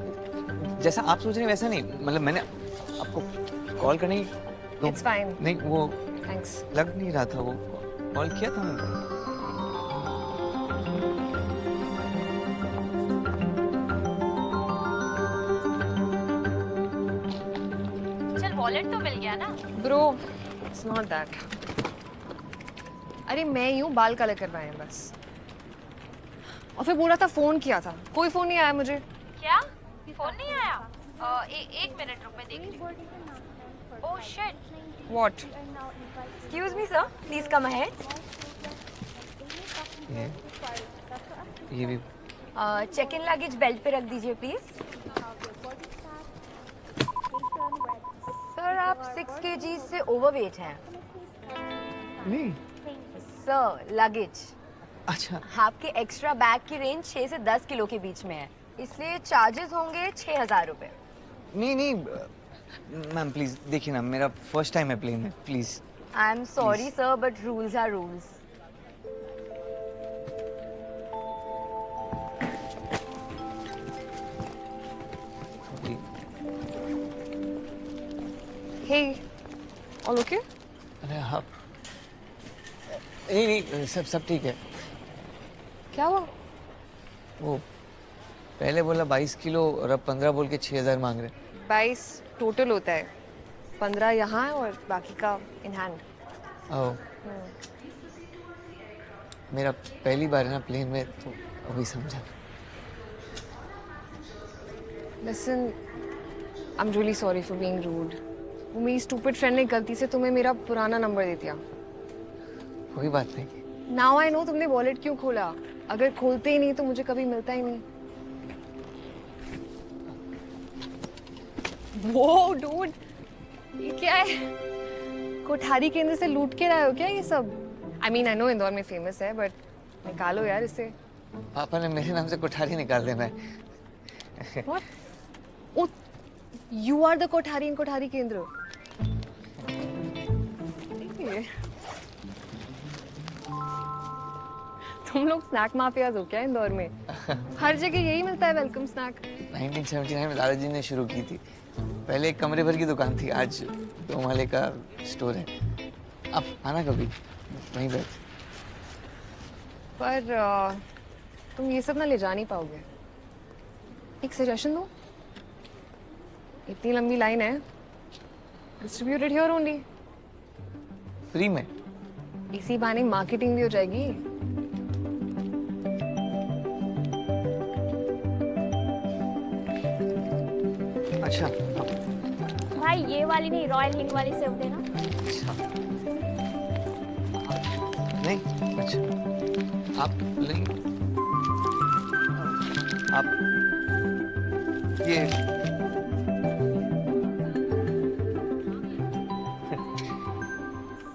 S6: जैसा आप सोच रहे हैं वैसा नहीं, मतलब मैंने आपको कॉल करने तो
S5: It's fine.
S6: नहीं, वो
S5: Thanks.
S6: लग नहीं रहा था, वो कॉल किया था मैंने।
S3: चल वॉलेट तो मिल गया ना?
S5: Bro, it's not that. अरे मैं यूं बाल कलर करवाए हैं बस, और फिर बोला था फोन किया था, कोई फोन नहीं आया मुझे।
S3: क्या? फोन नहीं आया? एक मिनट रुक, मैं देखती हूँ। Oh shit.
S5: What?
S7: Excuse me, sir. Please come ahead.
S6: ये भी
S7: चेक इन लगेज बेल्ट पे रख दीजिए प्लीज। सर आप 6 kg से ओवरवेट हैं।
S6: नहीं
S7: सर लगेज,
S6: अच्छा,
S7: आपके एक्स्ट्रा बैग की रेंज 6 से 10 किलो के बीच में है, इसलिए चार्जेस होंगे 6,000 रुपए।
S6: नहीं नहीं मैम प्लीज देखिए ना, मेरा फर्स्ट टाइम है प्लेन में, please.
S7: I am sorry sir, but rules are rules.
S5: Hey, all okay?
S6: अरे हाँ, नहीं नहीं सब ठीक है।
S5: क्या हुआ?
S6: वो पहले बोला 22 किलो और अब 15 बोल के 6,000 मांग रहे।
S5: 22 टोटल होता है, 15 यहाँ और बाकी का इन हैंड।
S6: ओह, मेरा पहली बार है ना प्लेन में, तो अभी समझा।
S5: Listen, I'm really sorry for being rude. वो मेरी stupid friend ने गलती से तुम्हें मेरा पुराना नंबर दे दिया।
S6: कोई बात नहीं।
S5: Now I know तुमने वॉलेट क्यों खोला। अगर खोलते ही नहीं तो मुझे कभी मिलता ही नहीं। वो डूड, ये क्या है? कोठारी केंद्र से लूट के लाए हो क्या ये सब? I mean, I know Indore में फेमस है, बट निकालो यार इसे।
S2: पापा ने मेरे नाम से कोठारी निकाल देना है।
S5: What? Oh, you are the Kothari इन कोठारी केंद्र। तुम लोग स्नैक माफियाज हो क्या इंदौर में? हर जगह यही मिलता है वेलकम स्नैक।
S2: 1979 में दादाजी ने शुरू की थी। पहले एक कमरे भर की दुकान थी, आज 2 माले का स्टोर है। आप आना कभी, वहीं बैठ।
S5: पर तुम ये सब ना ले जा नहीं पाओगे। एक सजेशन दो, इतनी लंबी लाइन है, डिस्ट्रीब्यूटेड हियर ओनली।
S2: फ्री में?
S5: इसी बहाने मार्केटिंग भी हो जाएगी।
S2: अच्छा
S1: भाई ये वाली नहीं, रॉयल हिंग वाली सेव देना।
S2: नहीं, अच्छा आप नहीं, आप ये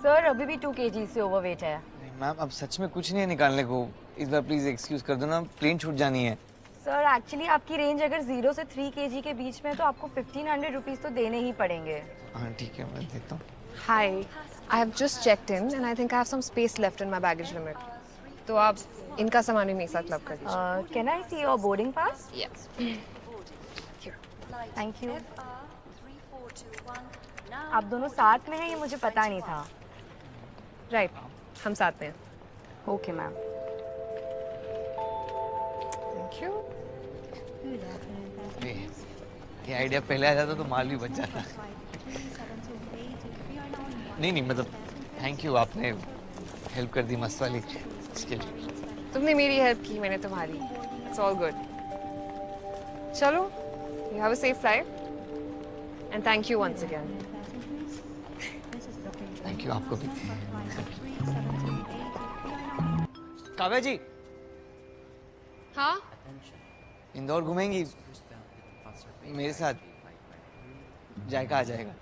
S7: सर अभी भी 2 kg से ओवरवेट है।
S2: मैम अब सच में कुछ नहीं है निकालने को, इस बार प्लीज एक्सक्यूज कर दो ना, प्लेन छूट जानी है।
S7: सर एक्चुअली आपकी रेंज अगर 0 से 3 kg के बीच में है तो आपको 1500 रुपीस तो देने ही पड़ेंगे।
S2: हाँ ठीक है, मैं देता हूँ।
S5: Hi, I have just checked in and I think I have some space left in my baggage limit. तो आप इनका सामान भी मेरे साथ क्लब कर दीजिए।
S7: Can I see your boarding pass?
S5: Yes.
S7: Thank you. आप दोनों साथ में हैं ये मुझे पता नहीं था।
S5: Right, हम साथ में हैं।
S7: Okay ma'am.
S5: Thank you.
S2: ये आइडिया पहले आ जाता तो माल भी बच जाता। नहीं मतलब थैंक यू, आपने हेल्प कर दी मस्त वाली इसके लिए।
S5: तुमने मेरी हेल्प की, मैंने तुम्हारी। It's all good. चलो, you have a safe flight and thank you once again.
S2: Thank you आपको भी। काव्या जी,
S5: हाँ?
S2: इंदौर घूमेंगी मेरे साथ? जायका आ जाएगा।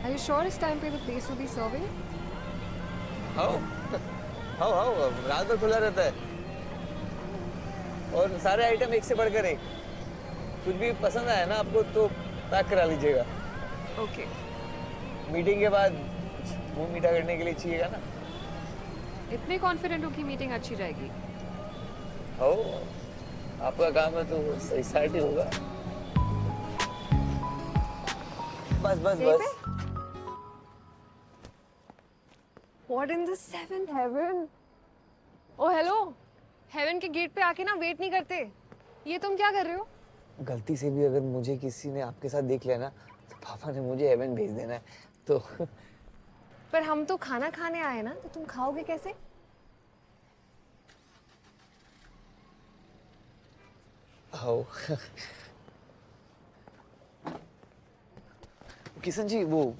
S5: Are you sure it's time for the place to be serving?
S2: How रात भर खुला रहता है और सारे आइटम एक से बढ़कर एक। कुछ भी पसंद आया ना आपको तो पैक करा लीजिएगा।
S5: Okay.
S2: मीटिंग के बाद मुंह मीठा करने के लिए चाहिएगा ना।
S5: इतने कॉन्फिडेंट हो कि मीटिंग अच्छी जाएगी?
S2: हो, आपका काम है तो सही साइड ही होगा। बस बस बस।
S5: What in the seventh heaven? Oh hello, heaven के गेट पे आके ना वेट नहीं करते। ये तुम क्या कर रहे हो?
S2: गलती से भी अगर मुझे किसी ने आपके साथ देख लिया ना तो पापा ने मुझे हेवन भेज देना है तो।
S5: पर हम तो खाना खाने आए ना, तो तुम खाओगे कैसे?
S2: हो किशन जी वो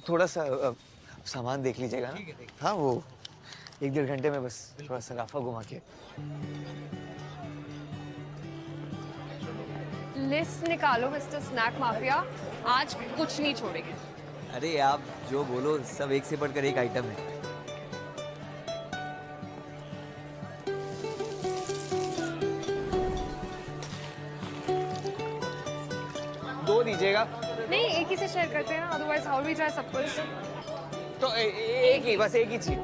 S2: थोड़ा सा सामान देख लीजिएगा ना। हाँ वो 1-1.5 घंटे में बस थोड़ा सा राफा घुमा के।
S5: लिस्ट निकालो मिस्टर स्नैक माफिया, आज कुछ नहीं छोड़ेंगे।
S8: अरे आप जो बोलो सब एक से बढ़कर एक आइटम है।
S2: दो दीजिएगा।
S5: नहीं, एक ही से शेयर करते हैं ना, अदरवाइज हाउ वी ट्राई सब कुछ।
S2: तो एक ही, बस एक ही चीज।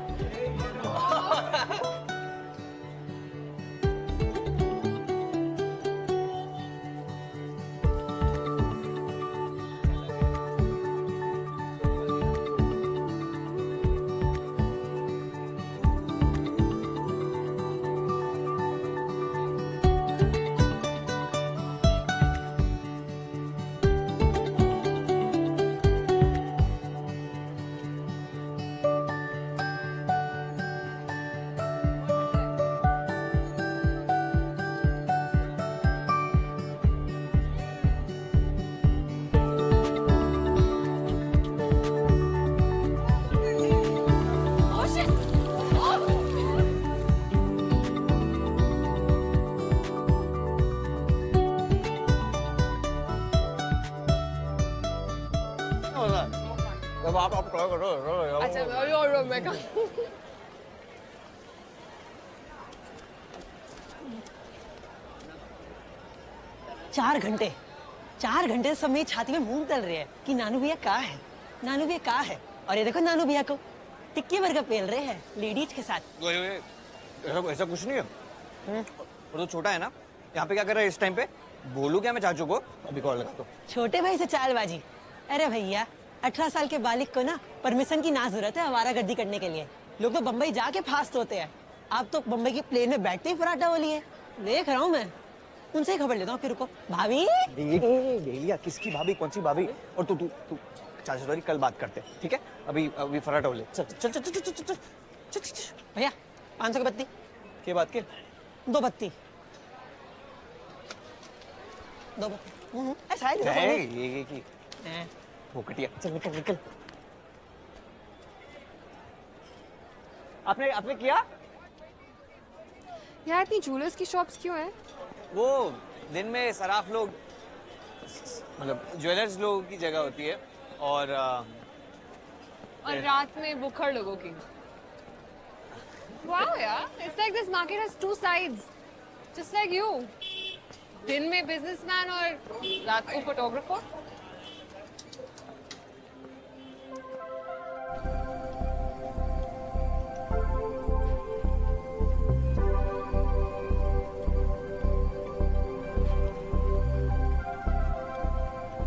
S2: आप करो
S5: अच्छा रो मैं कहा
S9: 4 घंटे सब मेरी छाती में मूंग तल रहे हैं कि नानू भैया कहाँ है, नानू भैया कहाँ है। और ये देखो नानू भैया को टिक्की बर्गर पेल रहे हैं लेडीज के साथ।
S6: ऐसा कुछ नहीं है। और तो छोटा है ना, यहाँ पे क्या कर रहा है इस टाइम पे? बोलूं क्या मैं चाचू को? अभी कॉल लगा दो।
S9: छोटे भाई से चालबाजी। अरे भैया 18 साल के बालिक को ना परमिशन की ना जरूरत है आवारागर्दी करने के लिए। लोग तो बम्बई जाके फास्ट होते हैं, आप तो बम्बई की प्लेन में बैठते ही फराटा बोली है। देख रहा हूँ मैं, उनसे ही खबर लेता हूँ फिर को। भाभी
S6: डेलिया किसकी भाभी, कौन सी भाभी? और तू चाचा सॉरी कल बात करते, ठीक है? अभी फराटा बोले। चल चल चल चल चल चल
S9: भैया 500 की बत्ती।
S6: के बात के
S9: 2 बत्ती 2 बत्ती। ऐसा है
S6: ये की फोकटिया। चल निकल निकल। आपने किया?
S5: यहाँ इतनी ज्वेलर्स की शॉप्स क्यों हैं?
S6: वो दिन में सराफ लोग, मतलब ज्वेलर्स लोगों की जगह होती है, और
S5: रात में बुखड़ लोगों की। Wow, yeah. It's like this market has 2 sides, just like you. दिन में businessman और रात को photographer.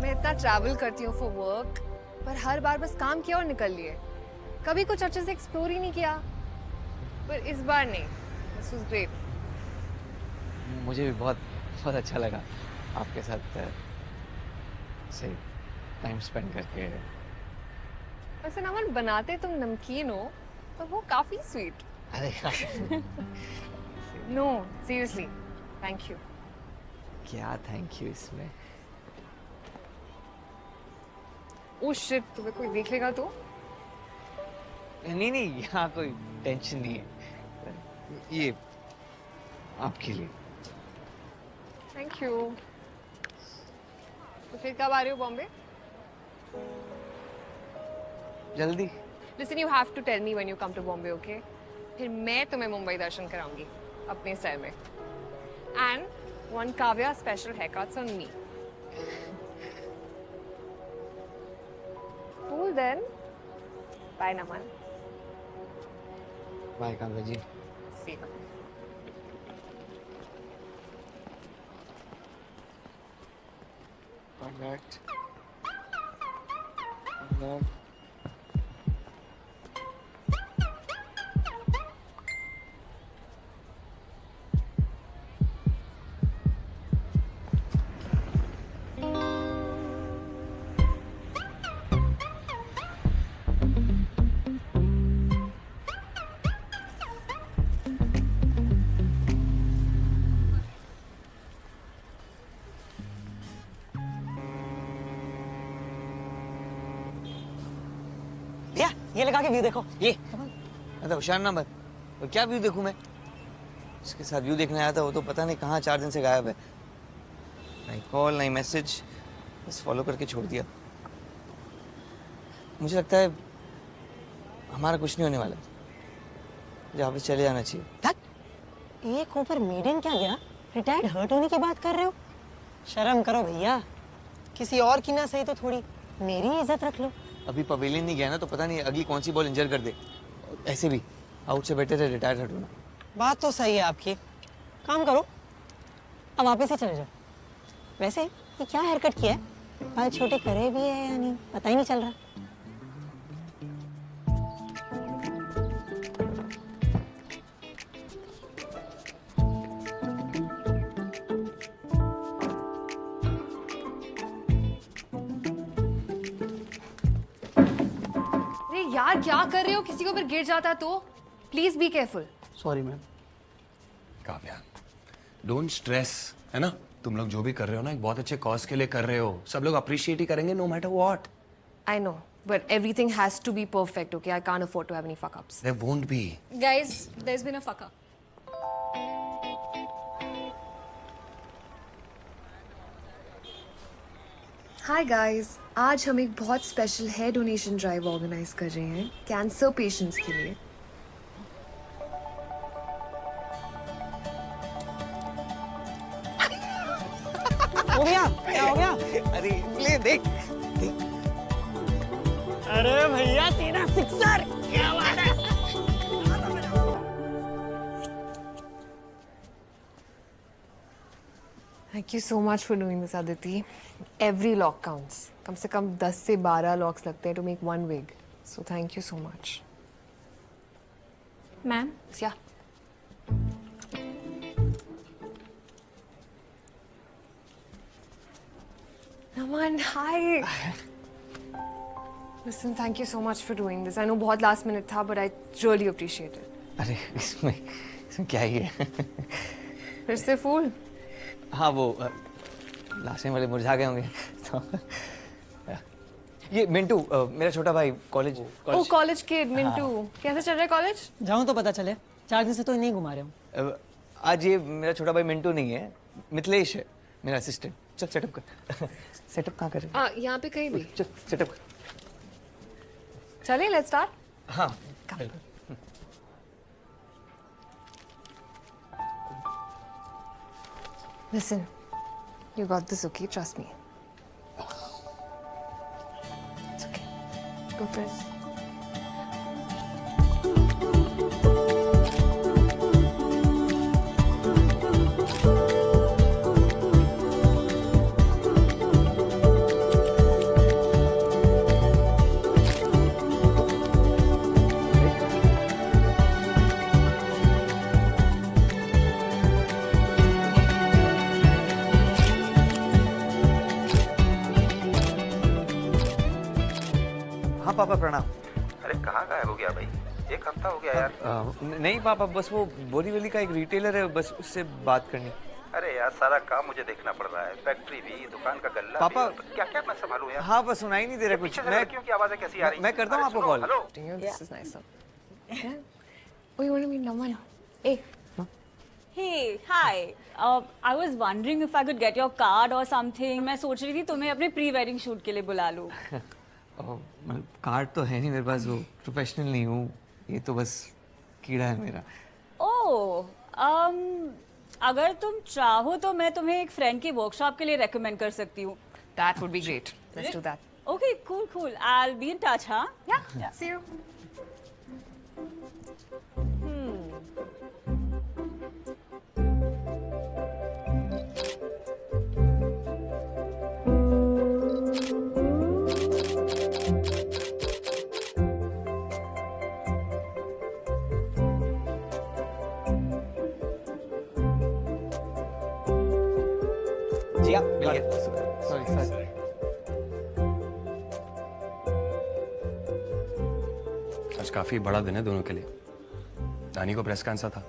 S5: मैं इतना ट्रैवल करती हूँ फॉर वर्क, पर हर बार बस काम किया और निकल लिए, कभी कुछ अच्छे से एक्सप्लोर ही नहीं किया। पर इस बार नहीं, दिस वाज ग्रेट।
S6: मुझे भी बहुत बहुत अच्छा लगा आपके साथ से टाइम स्पेंड करके।
S5: वैसे नमन, बनाते तुम नमकीन हो तो वो काफी स्वीट।
S6: अरे
S5: नो सीरियसली, थैंक यू।
S6: क्या थैंक यू इसमें?
S5: ओह शिट, तुम्हें कोई देख लेगा तो?
S6: नहीं यहाँ कोई टेंशन नहीं है, ये आपके लिए।
S5: Thank you. तो फिर कब आ रहे हो बॉम्बे?
S6: जल्दी।
S5: Listen, you have to tell me when you come to Bombay, okay? फिर मैं तुम्हें मुंबई दर्शन कराऊंगी अपने स्टाइल में। And one Kavya special haircuts on me. Cool then. Bye, Naman.
S6: Bye Kavya ji.
S5: See you.
S6: Alright.
S9: भैया ये लगा के व्यू देखो। ये
S6: अरे होशियार ना बन, तो क्या व्यू देखूं मैं? इसके साथ व्यू देखने आया था, वो तो पता नहीं कहाँ 4 दिन से गायब है। नहीं कॉल नहीं मैसेज, बस फॉलो करके छोड़ दिया। मुझे लगता है हमारा कुछ नहीं होने वाला, मुझे वापस चले जाना चाहिए।
S9: एक ऊपर मीडियम क्या गया, रिटायर्ड हर्ट होने की बात कर रहे हो? शर्म करो भैया, किसी और की ना सही तो थोड़ी मेरी इज्जत रख लो।
S6: अभी पवेलियन नहीं गया ना, तो पता नहीं अगली कौन सी बॉल इंजर कर दे। ऐसे भी आउट से बेटर है रिटायर्ड हट होना।
S9: बात तो सही है आपकी, काम करो अब वापस ही चले जाओ। वैसे ये क्या हेयर कट किया है, बाल छोटे करे भी है या नहीं पता ही नहीं चल रहा।
S5: यार क्या कर रहे हो? किसी को ऊपर गिर जाता तो please be careful.
S13: Sorry ma'am.
S10: Kavya don't stress, है ना? तुम लोग जो भी कर रहे हो ना एक बहुत अच्छे कॉज के लिए कर रहे हो, सब लोग अप्रिशिएट ही करेंगे no matter what.
S5: I know but everything has to be perfect, okay? I can't afford to have any fuck ups.
S10: There won't be.
S11: Guys, there's been a fuck up.
S5: Hi guys, आज हम एक बहुत special hair donation drive organise कर रहे हैं cancer patients के लिए।
S9: हो गया? क्या हो गया?
S6: अरे ले देख।
S9: अरे भैया तेरा सिक्सर क्या बात है?
S5: Thank you so much for doing this Aditi. Every lock counts. कम से कम 10 से 12 लॉक्स लगते हैं to make one wig, so thank you so much.
S1: Ma'am,
S5: या Naman, hi. Listen, thank you so much for doing this. I know बहुत last minute था, but I really appreciate it.
S6: अरे इसमें क्या ही है?
S5: फिर से फूल?
S6: हाँ वो लास्ट वाले मुरझा गए होंगे तो ये मिंटू मेरा छोटा भाई कॉलेज
S5: ओह कॉलेज किड मिंटू, कैसे चल रहा है कॉलेज?
S9: जाऊं तो पता चले, 4 दिन से तो नहीं घुमा रहे हूँ।
S6: आज ये मेरा छोटा भाई मिंटू नहीं है, मिथिलेश है मेरा असिस्टेंट। चल सेटअप कर। सेटअप कहाँ कर?
S5: यहाँ पे कहीं भी।
S6: चल सेटअप कर।
S5: चलिए लेट्स स्टार्ट।
S6: हाँ
S5: Listen, you got this, okay? Trust me. It's okay. Go for it.
S6: हाँ पापा प्रणाम।
S12: अरे कहाँ गायब हो गया भाई? एक हफ्ता हो गया यार।
S6: नहीं पापा, बस वो बोरीवली का एक रिटेलर है, बस उससे बात करनी।
S12: अरे यार सारा काम मुझे देखना पड़ रहा है, फैक्ट्री भी, दुकान का गल्ला
S6: पापा
S12: भी, क्या क्या मैं संभालूं यार।
S6: हाँ बस सुनाई नहीं दे रहा कुछ। मैं
S12: क्यों की आवाजें कैसी आ रही?
S6: मैं करता हूँ आपको call.
S12: Hello
S5: This is nice. Yeah. Oh, you want to meet Naman? Hey.
S11: Hey, hi. I was wondering if I could get your card or something. मैं सोच रही थी तुम्हें अपने प्री वेडिंग शूट के लिए बुला लूं।
S6: मतलब कार्ड तो है नहीं मेरे पास, वो प्रोफेशनल नहीं हूँ, ये तो बस कीड़ा है मेरा।
S11: ओह, अगर तुम चाहो तो मैं तुम्हें एक फ्रेंड की वर्कशॉप के लिए रेकमेंड कर सकती हूँ।
S5: That would be great. Let's do that.
S11: Okay, cool. I'll be in touch, huh?
S5: Yeah. See you.
S6: जी आप मिल गया। सॉरी।
S10: आज काफी बड़ा दिन है दोनों के लिए। दानी को ब्रेस्ट कैंसर था,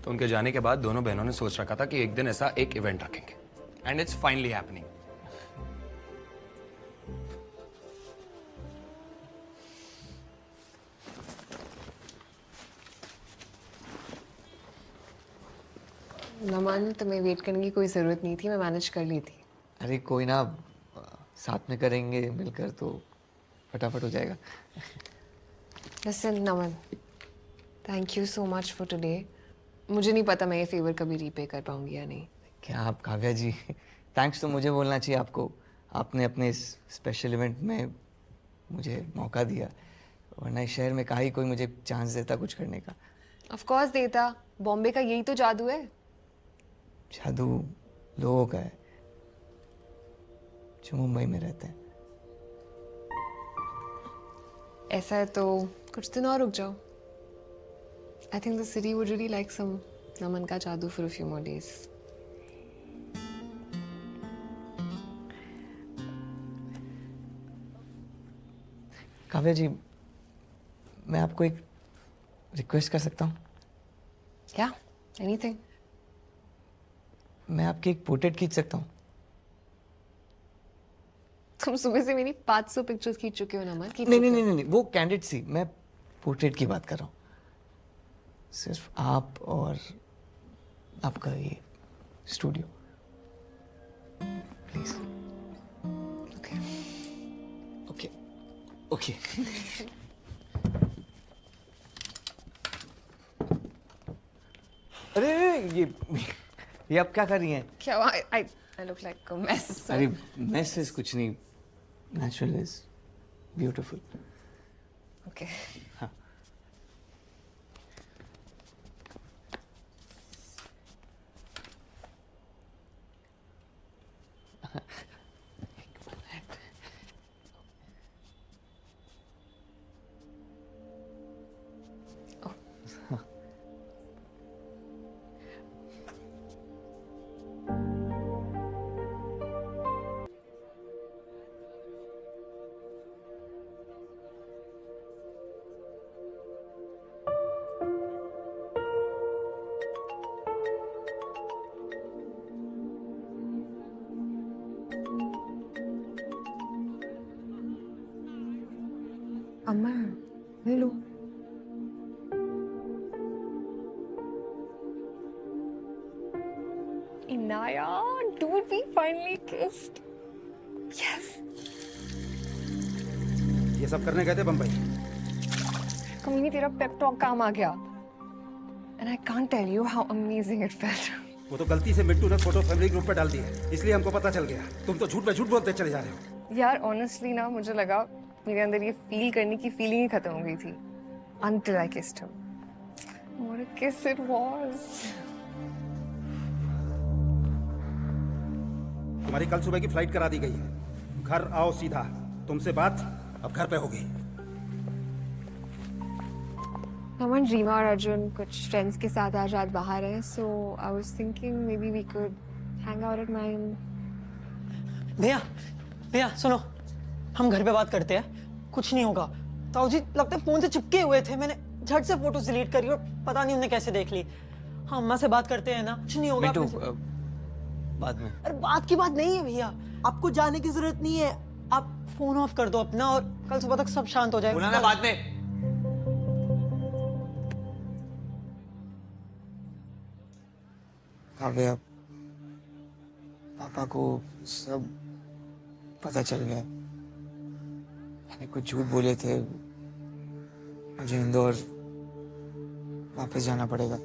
S10: तो उनके जाने के बाद दोनों बहनों ने सोच रखा था कि एक दिन ऐसा एक इवेंट रखेंगे, एंड इट्स फाइनली हैपनिंग।
S5: नमन, तुम्हें वेट करने की कोई ज़रूरत नहीं थी, मैं मैनेज कर ली थी।
S6: अरे कोई ना, साथ में करेंगे मिलकर तो फटाफट हो जाएगा।
S5: Listen, Naman, thank you so much for today. मुझे नहीं पता मैं ये फेवर कभी रीपे कर पाऊंगी या नहीं।
S6: क्या आप काव्या जी, थैंक्स तो मुझे बोलना चाहिए आपको। आपने अपने इस स्पेशल इवेंट में मुझे मौका दिया, वरना इस शहर में कहीं कोई मुझे चांस देता कुछ करने का।
S5: ऑफ कोर्स देता, बॉम्बे का यही तो जादू है।
S6: जादू लोगों का है जो मुंबई में रहते हैं।
S5: ऐसा है तो कुछ दिन और रुक जाओ। I think the city would really like some Naman का जादू for a few more days.
S6: Kavya ji, मैं आपको एक रिक्वेस्ट कर सकता हूँ?
S5: क्या? एनीथिंग।
S6: मैं आपकी एक पोर्ट्रेट खींच सकता हूँ?
S5: तुम सुबह से मेरी 500 पिक्चर्स खींच चुके हो नमन।
S6: नहीं, वो कैंडिड सी, मैं पोर्ट्रेट की बात कर रहा हूँ। सिर्फ आप और आपका ये स्टूडियो, प्लीज।
S5: ओके।
S6: ओके। अरे ये आप क्या कर रही हैं?
S5: क्या I look like a mess.
S6: अरे मैसेज कुछ नहीं, नेचुरल इज ब्यूटीफुल।
S5: Okay.
S6: हाँ।
S5: अम्मा ले लो। Inaya, dude, we finally kissed. Yes.
S12: ये सब करने गए थे बम्बई?
S5: कमीनी तेरा पेप टॉक काम आ गया। And I can't tell you how amazing it felt.
S12: वो तो गलती से मिट्टू ने फोटो फैमिली ग्रुप पे डाल दी है, इसलिए हमको पता चल गया। तुम तो झूठ पे झूठ बोलते चले जा रहे हो।
S5: यार honestly ना मुझे लगा मेरे अंदर ये फील करने की फीलिंग ही खत्म हो गई थी। Until I kissed him. What a kiss it was.
S12: तुम्हारी कल सुबह की फ्लाइट करा दी गई है। घर आओ सीधा। तुमसे बात अब घर पे होगी।
S5: Someone, Reema और अर्जुन कुछ फ्रेंड्स के साथ आज रात बाहर है, so I was thinking maybe we could hang out at mine.
S9: भैया सुनो, हम घर पे बात करते हैं, कुछ नहीं होगा। ताऊ जी लगता है फोन से चिपके हुए थे, मैंने झट से फोटोज डिलीट करी और पता नहीं उन्हें कैसे देख ली। हाँ अम्मा से बात करते हैं ना, कुछ नहीं होगा।
S6: बाद में।
S9: अरे बात की बात नहीं है भैया, आपको जाने की जरूरत नहीं है, आप फोन ऑफ कर दो अपना और कल सुबह तक सब शांत हो जाएगा।
S6: बोला ना बाद में। काव्या, पापा को सब पता चल गया। मैंने कुछ झूठ बोले थे, मुझे इंदौर वापस जाना पड़ेगा।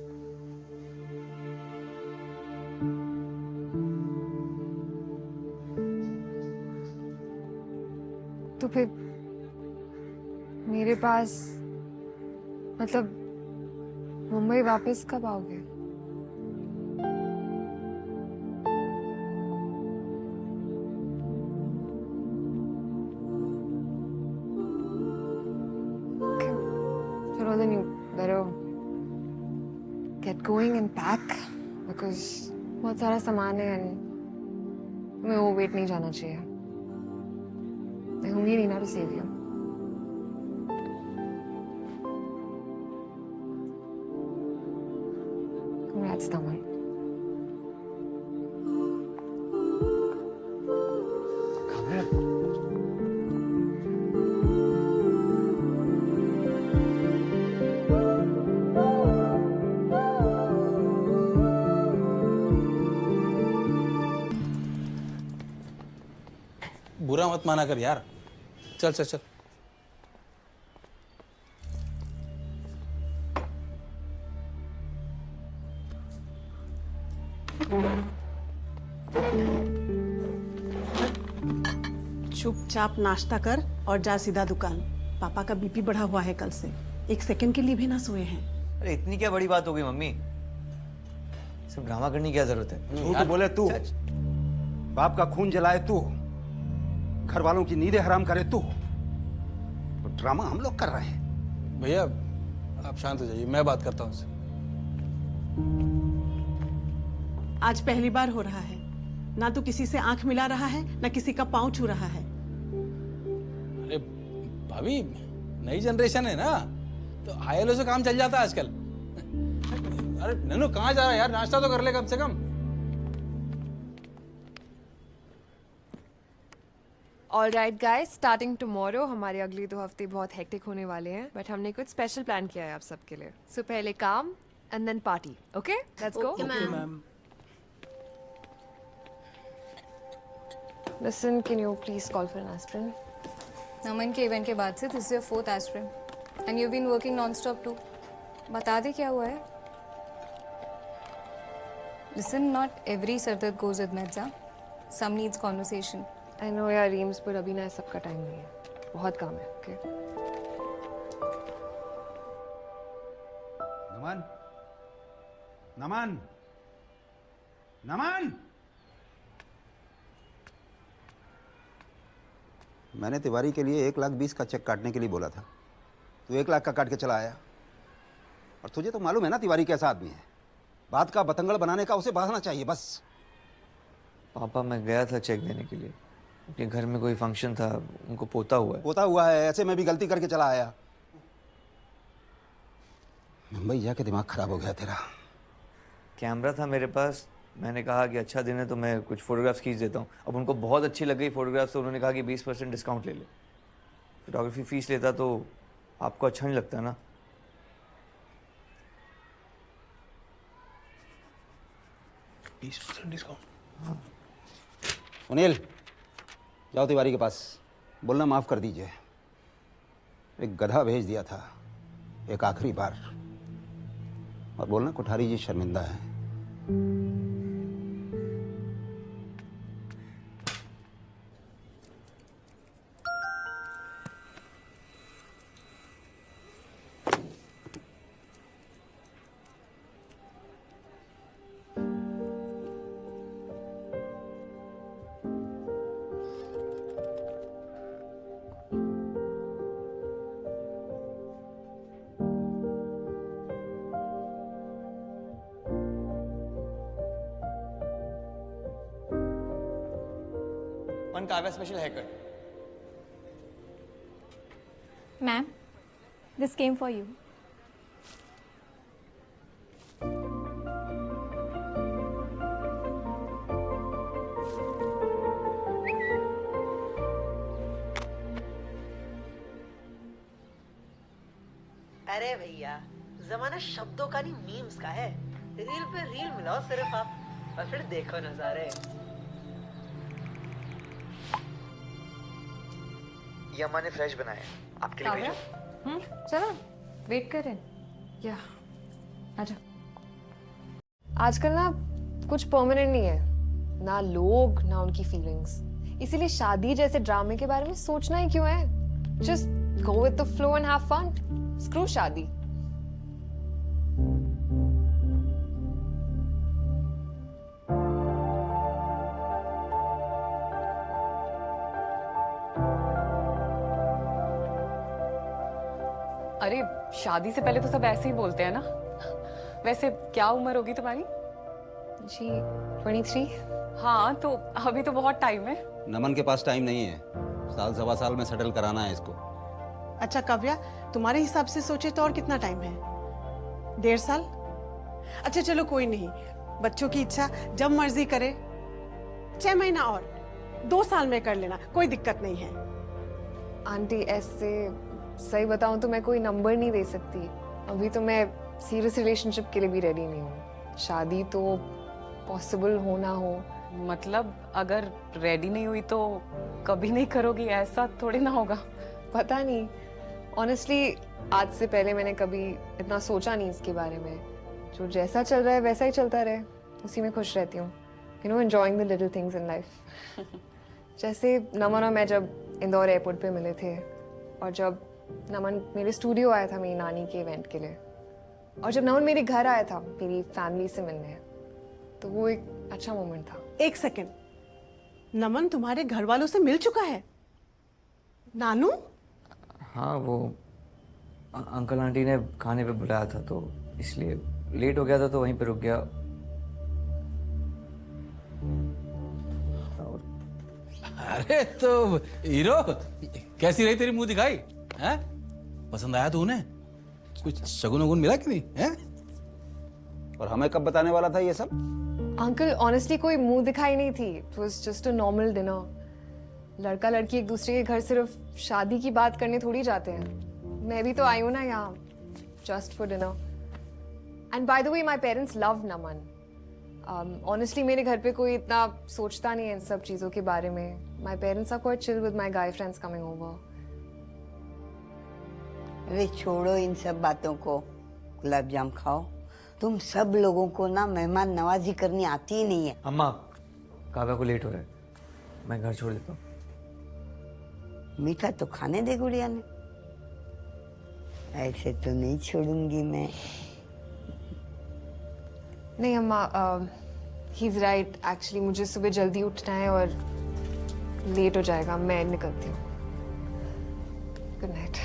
S5: तो फिर मेरे पास मतलब मुंबई वापस कब आओगे? चलो then you better get going and pack because बहुत सारा सामान है and तुम्हें वो वेट नहीं जाना चाहिए। मैं हूँ ही Reena to save you. Congrats, Taman.
S13: बुरा मत माना कर यार, चल चल चल।
S14: चुपचाप नाश्ता कर और जा सीधा दुकान। पापा का बीपी बढ़ा हुआ है कल से, एक सेकंड के लिए भी ना सोए हैं।
S6: अरे इतनी क्या बड़ी बात हो गई मम्मी, सब ड्रामा करने की क्या जरूरत है?
S12: झूठ बोले तू, बाप का खून जलाए तू, घर वालों की नींदें हराम करे तू, तो ड्रामा हम लोग कर रहे हैं।
S13: भैया आप शांत हो जाइए, मैं बात करता हूँ उससे।
S14: आज पहली बार हो रहा है, ना तो किसी से आंख मिला रहा है, ना किसी का पांव छू रहा है।
S13: अरे भाभी नई जनरेशन है ना, तो आईएलओ से काम चल जाता है आजकल। अरे नन्नू कहाँ जा रहा है यार, नाश्ता तो कर ले कम से कम।
S5: All right guys, starting tomorrow हमारे अगले 2 हफ्ते बहुत हेक्टिक होने वाले हैं, बट हमने कुछ स्पेशल प्लान किया है आप सबके लिए। So पहले काम and then party, okay? Let's go.
S14: Okay, ma'am.
S5: Listen, can you please call for an aspirin? नमन के इवेंट के बाद से this is your 4th aspirant and you been working non stop too. बता दे क्या हुआ है? लिसन, नॉट एवरी सरदर्द goes with meds, some needs conversation. I know यार रीम्स, पर अभी ना सबका टाइम नहीं है, बहुत काम है। ओके
S12: नमन, नमन, नमन। मैंने तिवारी के लिए 1,20,000 का चेक काटने के लिए बोला था। तू 1 लाख का काट के चला आया। और तुझे तो मालूम है ना तिवारी कैसा आदमी है। बात का बतंगड़ बनाने का उसे बहाना चाहिए बस।
S6: पापा मैं गया था चेक देने के लिए, उनके घर में कोई फंक्शन था, उनको पोता हुआ है।
S12: पोता हुआ है, ऐसे में भी गलती करके चला आया। मुंबई जाके दिमाग खराब हो गया तेरा।
S6: कैमरा था मेरे पास, मैंने कहा कि अच्छा दिन है तो मैं कुछ फोटोग्राफ्स खींच देता हूँ। अब उनको बहुत अच्छी लग गई फोटोग्राफ्स, तो उन्होंने कहा कि 20% डिस्काउंट ले ले। फोटोग्राफी फीस लेता तो आपको अच्छा नहीं लगता ना।
S12: सुनील, जाओ तिवारी के पास, बोलना माफ कर दीजिए। एक गधा भेज दिया था, एक आखिरी बार। और बोलना कोठारी जी शर्मिंदा है।
S6: One Kavya special haircut.
S1: Ma'am, this came for you.
S9: अरे भैया, जमाना शब्दों का नहीं मीम्स का है। रील पे रील मिलाओ सिर्फ आप, और फिर देखो नजारे।
S6: ये अम्मा ने फ्रेश बनाया है, आपके लिए भेजो।
S5: चलो वेट करें। या आजा। आजकल ना कुछ परमानेंट नहीं है, ना लोग ना उनकी फीलिंग्स। इसीलिए शादी जैसे ड्रामे के बारे में सोचना ही क्यों है? Just go with the flow and have fun. Screw शादी।
S15: अरे शादी से पहले तो सब ऐसे ही बोलते हैं ना। वैसे क्या उम्र होगी तुम्हारी?
S5: जी 23।
S15: हाँ तो अभी तो बहुत टाइम है।
S12: नमन के पास टाइम नहीं है, 1.5 साल में सेटल कराना है इसको।
S14: अच्छा काव्या, तुम्हारे हिसाब से सोचे तो और कितना टाइम है? 1.5 साल? अच्छा चलो कोई नहीं, बच्चों की इच्छा जब मर्जी करे। 6 महीना और, 2 साल में कर लेना, कोई दिक्कत नहीं है।
S5: आंटी ऐसे सही बताऊं तो मैं कोई नंबर नहीं दे सकती। अभी तो मैं सीरियस रिलेशनशिप के लिए भी रेडी नहीं हूँ। शादी तो पॉसिबल हो ना हो।
S15: मतलब अगर रेडी नहीं हुई तो कभी नहीं करोगी, ऐसा थोड़ी ना होगा।
S5: पता नहीं, ऑनेस्टली आज से पहले मैंने कभी इतना सोचा नहीं इसके बारे में। जो जैसा चल रहा है वैसा ही चलता रहे, उसी में खुश रहती हूँ। You know, enjoying the little things in life. जैसे नमन और मैं जब इंदौर एयरपोर्ट पे मिले थे, और जब नमन मेरे स्टूडियो आया था मेरी नानी के इवेंट के लिए, और जब नमन मेरे घर आया था मेरी फैमिली से मिलने, तो वो एक अच्छा मोमेंट था।
S14: 1 सेकेंड, नमन तुम्हारे घर वालों से मिल चुका है? नानू?
S6: हाँ, वो अंकल आंटी ने खाने पे बुलाया था, तो इसलिए लेट हो गया था तो वहीं पे रुक गया।
S13: अरे तो हीरो, कैसी रही तेरी मुंह दिखाई? हैं? पसंद आया तू उन्हें? कुछ शगुन वगुन मिला कि नहीं? हैं?
S12: और हमें कब बताने वाला था ये सब?
S5: अंकल ऑनेस्टली कोई मुंह दिखाई नहीं थी। It was just a normal dinner. लड़का लड़की एक दूसरे के घर सिर्फ शादी की बात करने थोड़ी जाते हैं। मैं भी तो आई हूँ ना यहाँ just for dinner. And by the way my parents love Naman. Honestly मेरे घर पे कोई इतना सोचता नहीं है इन सब चीज़ों के बारे में। My parents are quite chill with my guy friends coming over.
S16: अरे छोड़ो इन सब बातों को, गुलाब जाम खाओ। तुम सब लोगों को ना मेहमान नवाजी करनी आती ही नहीं है।
S6: अम्मा, काव्या को लेट हो रहा है, मैं घर छोड़ देता हूँ।
S16: मीठा तो खाने दे गुड़िया ने, ऐसे तो नहीं छोड़ूंगी मैं।
S5: नहीं अम्मा, ही इज राइट। एक्चुअली मुझे सुबह जल्दी उठना है और लेट हो जाएगा, मैं निकलती हूँ। Good night.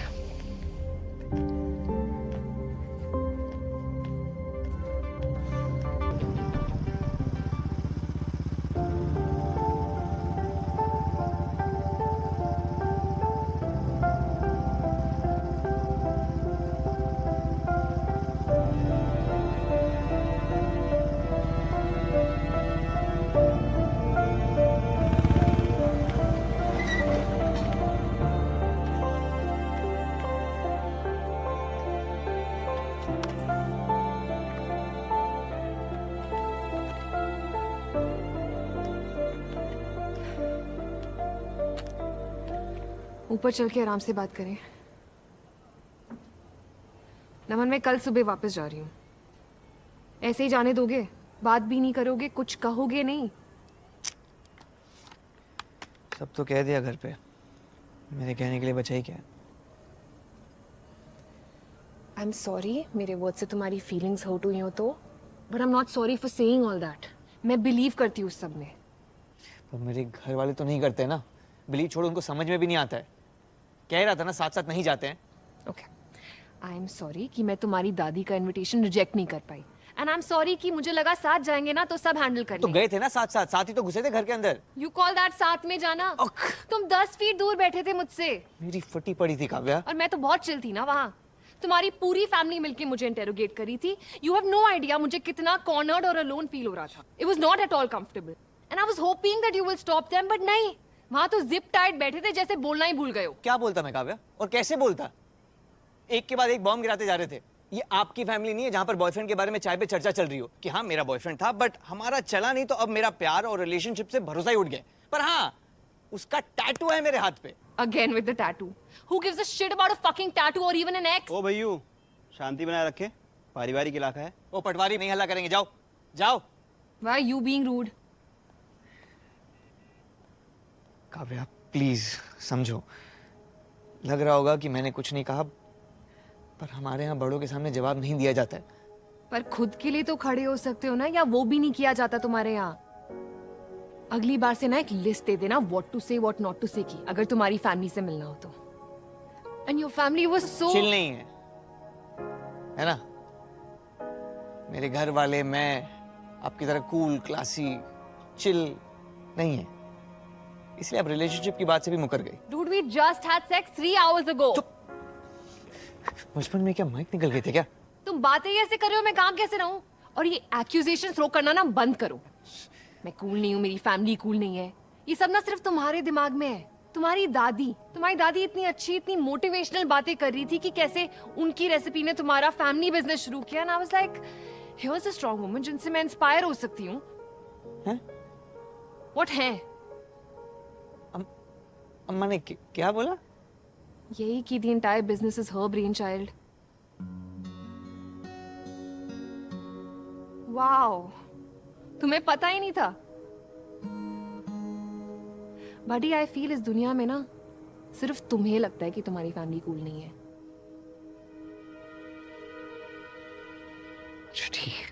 S5: ऊपर चल के आराम से बात करें। नमन, मैं कल सुबह वापस जा रही हूँ। ऐसे ही जाने दोगे? बात भी नहीं करोगे, कुछ कहोगे नहीं?
S6: सब तो कह दिया घर पे, मेरे कहने के लिए बचा ही क्या?
S5: आई एम सॉरी मेरे वर्ड से तुम्हारी फीलिंग्स हर्ट हुई हो तो, but I am not sorry for saying all that. मैं बिलीव करती हूँ उस सब में।
S6: पर मेरे घर वाले तो नहीं करते ना, बिलीव छोड़ो, उनको समझ में भी नहीं आता है। कह रहा था ना साथ साथ नहीं जाते हैं।
S5: ओके, आई एम सॉरी कि मैं तुम्हारी दादी का इनविटेशन रिजेक्ट नहीं कर पाई, एंड आई एम सॉरी कि मुझे लगा साथ जाएंगे ना तो सब हैंडल कर
S6: तो
S5: लेंगे।
S6: गए थे ना साथ साथ, साथ ही तो घुसे थे घर के अंदर।
S5: यू कॉल दैट साथ में जाना? तुम 10 फीट दूर बैठे थे मुझसे।
S6: मेरी फटी पड़ी थी काव्या।
S5: और मैं तो बहुत चिल थी ना वहाँ। तुम्हारी पूरी फैमिली मिलके मुझे इंटेरोगेट करी थी। यू हैव नो आइडिया मुझे कितना कॉर्नर्ड और अलोन फील हो रहा था। It was not at all comfortable and I was hoping that you will stop them, but नहीं, वहां तो जिप टाइट बैठे थे जैसे बोलना ही भूल गए हो।
S6: क्या बोलता मैं काव्या, और कैसे बोलता? एक के बाद एक बॉम्ब गिराते जा रहे थे। ये आपकी फैमिली नहीं है जहां पर बॉयफ्रेंड के बारे में चाय पे चर्चा चल रही हो कि हाँ मेरा बॉयफ्रेंड था बट हमारा चला नहीं, तो अब मेरा प्यार और रिलेशनशिप से भरोसा ही उठ गया। पर हाँ, उसका टैटू है मेरे हाथ पे।
S5: Again with the tattoo. Who gives a shit about a fucking tattoo or even an ex?
S12: ओ भैयू, शांति बनाए रखे, पारिवारिक इलाका है।
S6: ओ पटवारी, नहीं हल्ला करेंगे, जाओ जाओ।
S5: Why are you being rude?
S6: Kavya please समझो, लग रहा होगा कि मैंने कुछ नहीं कहा, पर हमारे यहाँ बड़ों के सामने जवाब नहीं दिया जाता है।
S5: पर खुद के लिए तो खड़े हो सकते हो ना, या वो भी नहीं किया जाता तुम्हारे यहाँ? अगली बार से ना एक लिस्ट दे देना व्हाट टू से व्हाट नॉट टू से की, अगर तुम्हारी फैमिली से मिलना हो तो। And your family was so
S6: chill नहीं है ना? मेरे घर वाले, मैं आपकी तरह कूल क्लासी चिल नहीं है, इसलिए आप रिलेशनशिप की बात से भी मुकर गई।
S5: Dude, we just had sex 3 hours ago.
S6: बचपन में क्या माइक निकल गए थे क्या?
S5: तुम बातें ही ऐसे कर रहे हो, मैं काम कैसे रहूं? और ये एक्यूजेशन थ्रो करना ना बंद करो। मैं कूल नहीं हूँ, मेरी फैमिली कूल नहीं है, ये सब ना सिर्फ तुम्हारे दिमाग में है। तुम्हारी दादी इतनी अच्छी, इतनी मोटिवेशनल बातें कर रही थी कि कैसे उनकी रेसिपी ने तुम्हारा फैमिली बिजनेस शुरू किया, ना I was like here's a strong woman जिनसे मैं इंस्पायर हो सकती हूँ।
S6: हैं?
S5: व्हाट है?
S6: अम्मा ने क्या बोला?
S5: यही कि the entire business is her brainchild. Wow, तुम्हें पता ही नहीं था? बड़ी आई फील इस दुनिया में ना सिर्फ तुम्हें लगता है कि तुम्हारी फैमिली कूल नहीं है।
S6: अच्छा ठीक,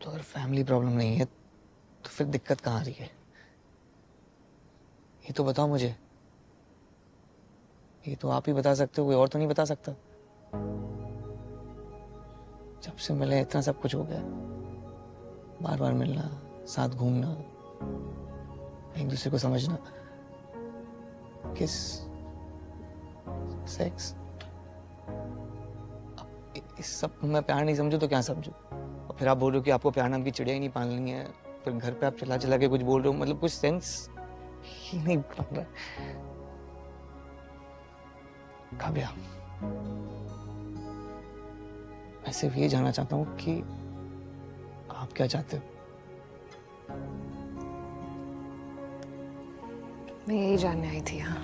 S6: तो अगर फैमिली प्रॉब्लम नहीं है तो फिर दिक्कत कहाँ आ रही है? ये तो बताओ मुझे। ये तो आप ही बता सकते हो, कोई और तो नहीं बता सकता। जब से मिले इतना सब कुछ हो गया, बार बार मिलना, साथ घूमना, एक दूसरे को समझना, किस, सेक्स। अब इस सब को मैं प्यार नहीं समझू तो क्या समझू? और फिर आप बोल रहे हो कि आपको प्यार नाम की चिड़िया ही नहीं पालनी है, फिर घर पे आप चला चला के कुछ बोल रहे हो, मतलब कुछ सेंस ही नहीं बन रहा। काव्या, मैं सिर्फ ये जानना चाहता हूँ कि आप क्या चाहते हो?
S5: मैं यही जानने आई थी यहाँ।